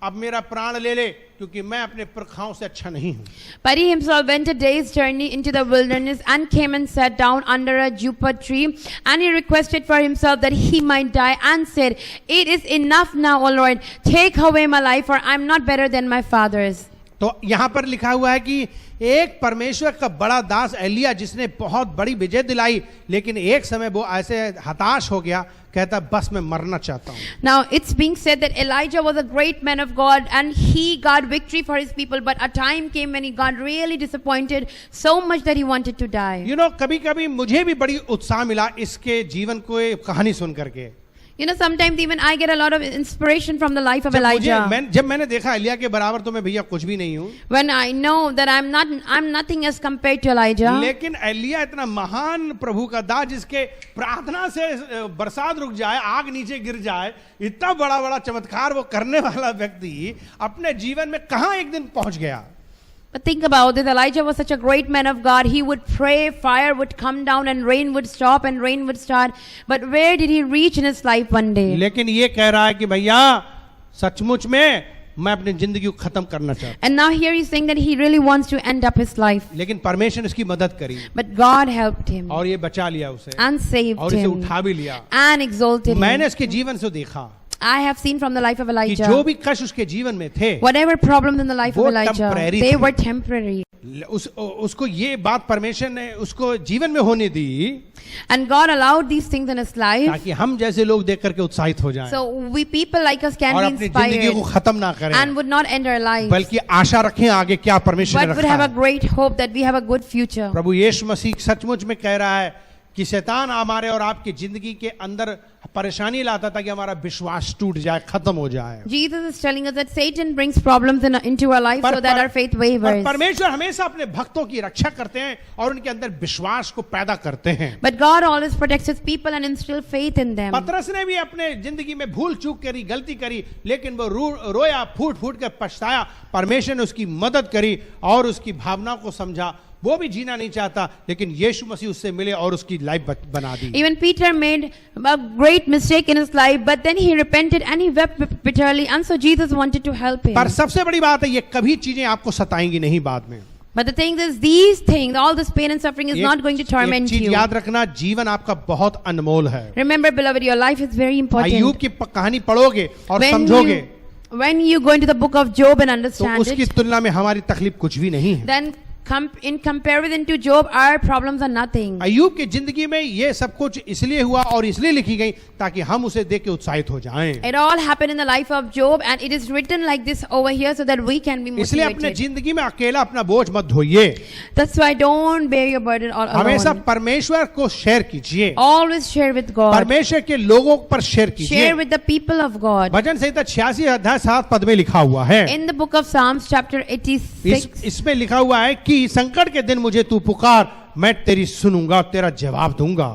अब मेरा प्राण ले ले, क्योंकि मैं अपने पुरखाओं से अच्छा नहीं हूं। But he himself went a day's journey into the wilderness and came and sat down under a juniper tree, and he requested for himself that he might die, and said, "It is enough now, O Lord, take away my life, for I am not better than my fathers." तो यहां पर लिखा हुआ है कि एक परमेश्वर का बड़ा दास एलिया, जिसने बहुत बड़ी विजय दिलाई, लेकिन एक समय वो ऐसे हताश हो गया, कहता बस मैं मरना चाहता हूं। Now it's being said that Elijah was a great man of God and he got victory for his people, but a time came when he got really disappointed so much that he wanted to die. कभी कभी मुझे भी बड़ी उत्साह मिला इसके जीवन को कहानी सुन करके। Sometimes even I get a lot of inspiration from the life of Elijah. जब मैंने देखा एलिया के बराबर तो मैं भैया कुछ भी नहीं हूं, When I know that I'm nothing as compared to Elijah. लेकिन एलिया इतना महान प्रभु का दास, जिसके प्रार्थना से बरसात रुक जाए, आग नीचे गिर जाए, इतना बड़ा बड़ा चमत्कार वो करने वाला व्यक्ति अपने जीवन में कहां एक दिन पहुंच गया। But think about it, Elijah was such a great man of God. He would pray, fire would come down and rain would stop and rain would start. But where did he reach in his life one day? लेकिन ये कह रहा है कि भैया सचमुच में मैं अपनी जिंदगी को खत्म करना चाहता हूं। And now here he's saying that he really wants to end up his life. लेकिन परमेश्वर ने उसकी मदद करी But God helped him और ये बचा लिया उसे and saved और इसे him उठा भी लिया। and exalted मैंने him. उसके जीवन से देखा I have seen from the life of कि Elijah, जो भी कष्ट उसके जीवन में थे, whatever problems in the life of वो Elijah, temporary they थे। were temporary. उसको ये बात परमेश्वर ने उसको जीवन में होने दी, And God allowed these things in his life, ताकि हम जैसे लोग देख करके उत्साहित हो जाएं so we people like us can और be अपनी जिंदगी को inspired खत्म ना करें, and would not end our lives, बल्कि आशा रखें आगे क्या परमेश्वर ने but would रखा have a है। great hope that we have a good future. प्रभु यीशु मसीह सचमुच में कह रहा है कि शैतान हमारे और आपकी जिंदगी के अंदर परेशानी लाता था कि हमारा विश्वास टूट जाए, खत्म हो जाए। Jesus is telling us that Satan brings problems into our life so that our faith पर wavers. परमेश्वर हमेशा अपने भक्तों की रक्षा करते हैं और उनके अंदर विश्वास को पैदा करते हैं। But God always protects his people and instills faith in them. पतरस ने भी अपने जिंदगी में भूल चूक करी, गलती करी, लेकिन वो रोया, फूट फूट कर पछताया। परमेश्वर ने उसकी मदद करी और उसकी भावनाओं को समझा। वो भी जीना नहीं चाहता, लेकिन यीशु मसीह उससे मिले और उसकी लाइफ बना दी। Even Peter made a great mistake in his life, but then he repented and he wept bitterly, and so Jesus wanted to help him. पर सबसे बड़ी बात है, ये कभी चीजें आपको सताएंगी नहीं बाद में। But the thing is, these things, all this pain and suffering is not going to एक torment चीज you. याद रखना, जीवन आपका बहुत अनमोल है। Remember, beloved, your life is very important. अय्यूब की कहानी पढ़ोगे और When समझोगे when you go into the book of Job and तो understand उसकी it, तुलना में हमारी तकलीफ कुछ भी नहीं है। then in comparison to Job, our problems are nothing. अय्यूब की जिंदगी में ये सब कुछ इसलिए हुआ और इसलिए लिखी गई ताकि हम उसे देख के उत्साहित हो जाएं। It all happened in the life of Job, and it is written like this over here so that we can be इसलिए अपने motivated. जिंदगी में अकेला अपना बोझ मत ढोइए, That's why don't bear your burden all हमेशा alone. परमेश्वर को शेयर कीजिए, Always share with God. परमेश्वर के लोगों पर शेयर कीजिए। Share with the people of God. भजन संहिता 86 अध्याय 7 पद में लिखा हुआ है, In the book of Psalms, chapter 86, इसमें लिखा हुआ है कि संकट के दिन मुझे तू पुकार, मैं तेरी सुनूंगा, तेरा जवाब दूंगा।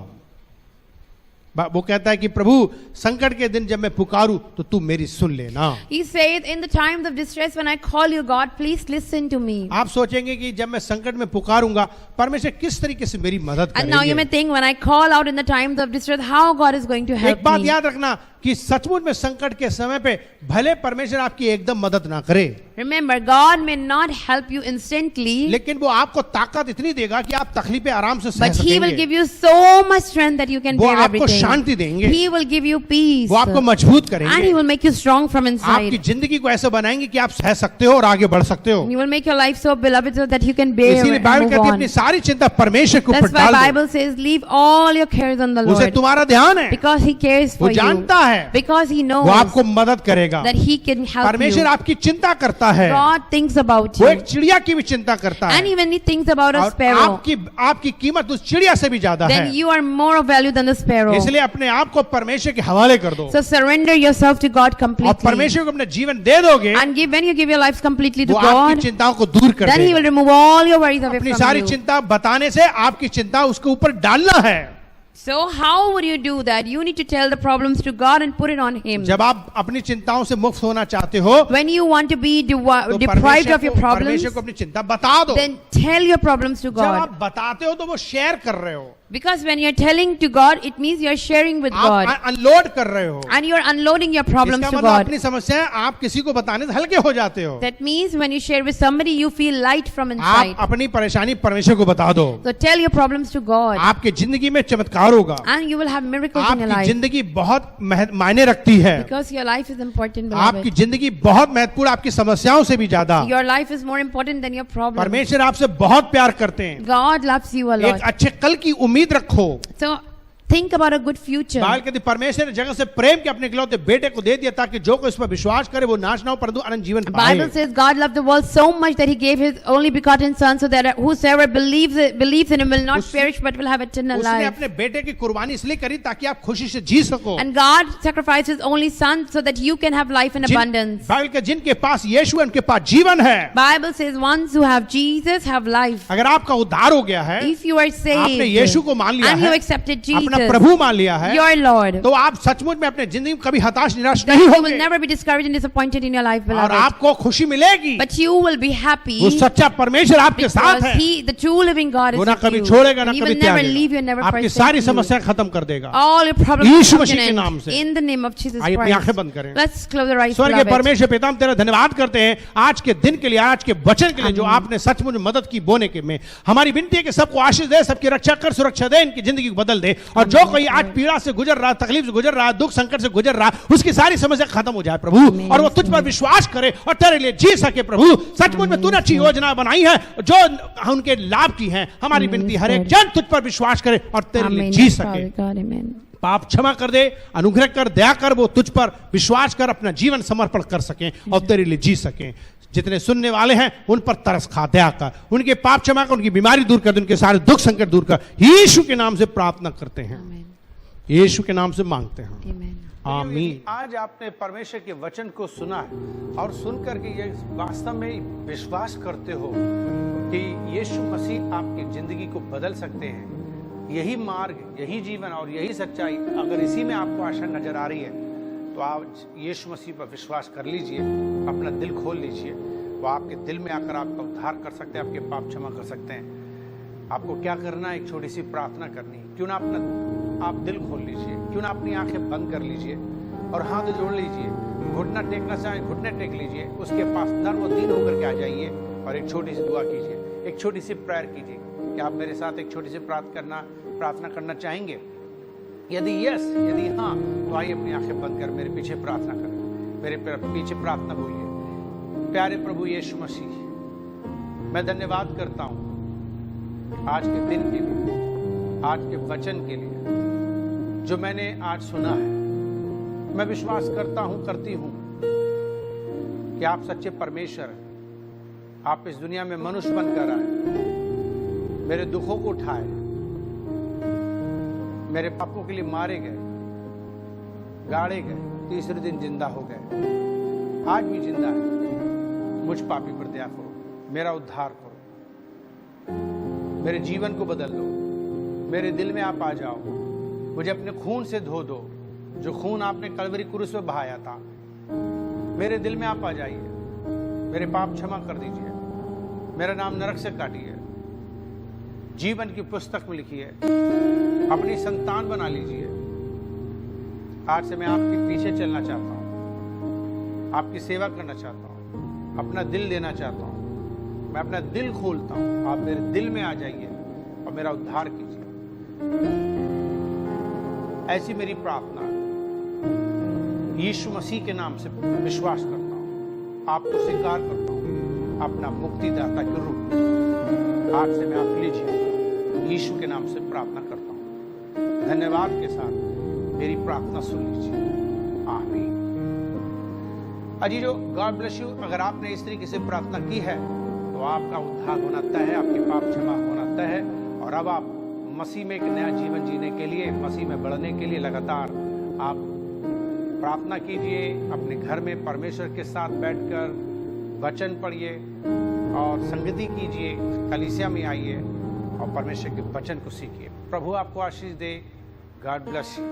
वो कहता है कि प्रभु संकट के दिन जब मैं पुकारूं तो तू मेरी सुन लेना. He said, in the times of distress when I call you, God, please listen to me. आप सोचेंगे कि जब मैं संकट में पुकारूंगा परमेश्वर किस तरीके से मेरी मदद And now you may करेंगे. think, when I call out in the times of distress, how God is going to help एक बात me. याद रखना कि सचमुच में संकट के समय पे भले परमेश्वर आपकी एकदम मदद ना करे, Remember, God may not help you instantly, लेकिन वो आपको ताकत इतनी देगा कि आप तकलीफें आराम से सह but He will सकेंगे. give you so much strength that you can वो bear आपको everything. शांति देंगे, He will give you peace, वो आपको मजबूत and He करेंगे, will make you strong from आपकी inside. जिंदगी को ऐसे बनाएंगे कि आप सह सकते हो और आगे बढ़ सकते हो. He will make your life so beloved so that you can bear इसीलिए and बाइबल move कहती है on. अपनी सारी चिंता परमेश्वर के ऊपर That's why डाल दो. Bible says, leave all your cares on the उसे Lord, तुम्हारा ध्यान है, because He cares वो for you, जानता है, because He वो knows आपको मदद करेगा. that He can help परमेश्वर you. आपकी चिंता करता है, God thinks about वो you, एक चिड़िया की भी चिंता करता and है, even He thinks about a और sparrow. आपकी कीमत उस चिड़िया से भी ज्यादा Then है. you are more of value than the sparrow. इसलिए अपने आप को परमेश्वर के हवाले कर दो So surrender yourself to God और completely, परमेश्वर को अपना जीवन दे दोगे, and when you give your lives completely to वो आपकी God, चिंताओं को दूर कर then He will देगा. remove all your worries away अपनी from सारी you. चिंता बताने से आपकी चिंता उसके ऊपर डालना है. So how would you do that? You need to tell the problems to God and put it on Him. जब आप अपनी चिंताओं से मुक्त होना चाहते हो When you want to be तो deprived of your problems, परमेश्वर को अपनी चिंता बता दो. then tell your problems to जब God. आप बताते हो तो वो शेयर कर रहे हो, Because when you're telling to God, it means you're sharing with God. आप अनलोड कर रहे हो. And you're unloading your problems इसका to मतलब God. अपनी समस्याएं आप किसी को बताने से हल्के हो जाते हो. That means when you share with somebody, you feel light from आप inside. अपनी परेशानी परमेश्वर को बता दो. So tell your problems to God. आपकी जिंदगी में चमत्कार होगा. And you will have miracles in your आपकी life. जिंदगी बहुत मायने रखती है. Because your life is important, आपकी beloved. जिंदगी बहुत महत्वपूर्ण, आपकी समस्याओं से भी ज्यादा. Your life is more important than your problems. परमेश्वर आपसे बहुत प्यार करते हैं. God loves you a एक lot. अच्छे कल की उम्मीद रखो. So think about a good future. Bible कहती है, परमेश्वर ने जगत से प्रेम के अपने इकलौते बेटे को दे दिया ताकि जो कोई इस पर विश्वास करे वो नाश ना हो परंतु अनंत जीवन पाए. Bible says God loved the world so much that He gave His only begotten Son, so that whosoever believes in Him will not perish but will have eternal उसने life. अपने बेटे की कुर्बानी इसलिए करी ताकि आप खुशी से जी सको. And God sacrificed His only Son so that you can have life in abundance. Bible के जिनके पास यीशु है उनके पास जीवन है. Bible says ones who have Jesus have life. अगर आपका उद्धार हो गया है, If you are आपने यीशु saved को मान लिया and you है, accepted अपना Jesus, प्रभु मान लिया है, your Lord, तो आप सचमुच में अपने जिंदगी में कभी हताश निराश then नहीं you will होंगे never be discouraged and disappointed in your life, और beloved. आपको खुशी मिलेगी. But you will be happy वो सच्चा परमेश्वर आपके साथ because है. He, the true living God, is वो ना with कभी you. छोड़ेगा ना And He कभी will never leave you त्यागेगा. and never आपकी forsake सारी you. समस्याएं खत्म कर देगा. All your problems Yeshu will Masih come के to नाम an से. end in the name of Jesus आइए अपनी आंखें Christ. बंद करें. Let's close the eyes, स्वर्गीय beloved. परमेश्वर पिता हम तेरा धन्यवाद करते हैं आज के दिन के लिए, आज के वचन के लिए जो आपने सचमुच मदद की बोने के में. हमारी विनती है कि सबको आशीष दे, सबकी रक्षा कर, सुरक्षा दे, इनकी जिंदगी को बदल दे और जो कोई आज पीड़ा से गुजर रहा, तकलीफ से गुजर रहा, दुख संकट से गुजर रहा, उसकी सारी समस्या खत्म हो जाए प्रभु और वो तुझ पर विश्वास करे और तेरे लिए जी सके प्रभु. सचमुच में तूने अच्छी योजना बनाई है जो उनके लाभ की है. हमारी विनती हर एक जन तुझ पर विश्वास करे और तेरे लिए Amen. जी Father सके. God, amen. पाप क्षमा कर दे, अनुग्रह कर, दया कर, वो तुझ पर विश्वास कर अपना जीवन समर्पण कर सकें और तेरे लिए जी सकें. जितने सुनने वाले हैं उन पर तरस खा, दया कर, उनके पाप क्षमा कर, उनकी बीमारी दूर कर दे, उनके सारे दुख संकट दूर कर. यीशु के नाम से प्रार्थना करते हैं, Amen. यीशु के नाम से मांगते हैं, Amen. आमीन. आज आपने परमेश्वर के वचन को सुना है और सुनकर के ये वास्तव में विश्वास करते हो कि यीशु मसीह आपकी जिंदगी को बदल सकते हैं. यही मार्ग, यही जीवन और यही सच्चाई, अगर इसी में आपको आशा नजर आ रही है तो आज यीशु मसीह पर विश्वास कर लीजिए, अपना दिल खोल लीजिए. वो आपके दिल में आकर आपका उद्धार कर सकते हैं, आपके पाप क्षमा कर सकते हैं. आपको क्या करना है, एक छोटी सी प्रार्थना करनी. क्यों ना आप दिल खोल लीजिए, क्यों ना अपनी आंखें बंद कर लीजिए और हाथ जोड़ लीजिए. घुटना टेकना चाहे घुटने टेक लीजिए, उसके पास नर्म और दीन होकर के आ जाइए और एक छोटी सी दुआ कीजिए, एक छोटी सी प्रेयर कीजिए. क्या आप मेरे साथ एक छोटी सी प्रार्थना करना चाहेंगे? यदि यदि हाँ, तो आइए अपनी आंखें बंद कर मेरे पीछे प्रार्थना करें. मेरे पीछे प्रार्थना बोलिए. प्यारे प्रभु यीशु मसीह, मैं धन्यवाद करता हूँ आज के दिन के लिए, आज के वचन के लिए जो मैंने आज सुना है. मैं विश्वास करता हूँ, करती हूँ कि आप सच्चे परमेश्वर हैं. आप इस दुनिया में मनुष्य बनकर आए, मेरे दुखों को उठाए, मेरे पापों के लिए मारे गए, गाड़े गए, तीसरे दिन जिंदा हो गए, आज भी जिंदा है. मुझ पापी पर दया करो, मेरा उद्धार करो, मेरे जीवन को बदल दो, मेरे दिल में आप आ जाओ मुझे अपने खून से धो दो, जो खून आपने कलवरी क्रूस पे बहाया था। मेरे दिल में आप आ जाइए, मेरे पाप क्षमा कर दीजिए, मेरा नाम नरक से काटिए, जीवन की पुस्तक में लिखिए, अपनी संतान बना लीजिए। आज से मैं आपके पीछे चलना चाहता हूँ, आपकी सेवा करना चाहता हूँ, अपना दिल देना चाहता हूँ। मैं अपना दिल खोलता हूँ, आप मेरे दिल में आ जाइए और मेरा उद्धार कीजिए। ऐसी मेरी प्रार्थना है। यीशु मसीह के नाम से विश्वास करता हूँ, आपको स्वीकार करता हूँ अपना मुक्तिदाता के रूप में। आज से मैं आपके लिए जीऊंगा, यीशु के नाम से प्रार्थना करता हूँ। धन्यवाद के साथ मेरी प्रार्थना सुन लीजिए। आमीन। अजीजों, गॉड ब्लेस यू। अगर आपने इस तरीके से प्रार्थना की है तो आपका उद्धार होना तय है, आपके पाप क्षमा होना तय है, और अब आप मसीह में एक नया जीवन जीने के लिए, मसीह में बढ़ने के लिए लगातार आप प्रार्थना कीजिए। अपने घर में परमेश्वर के साथ बैठकर वचन पढ़िए और संगति कीजिए, कलीसिया में आइए और परमेश्वर के वचन को सीखिए। प्रभु आपको आशीष दे। God bless you.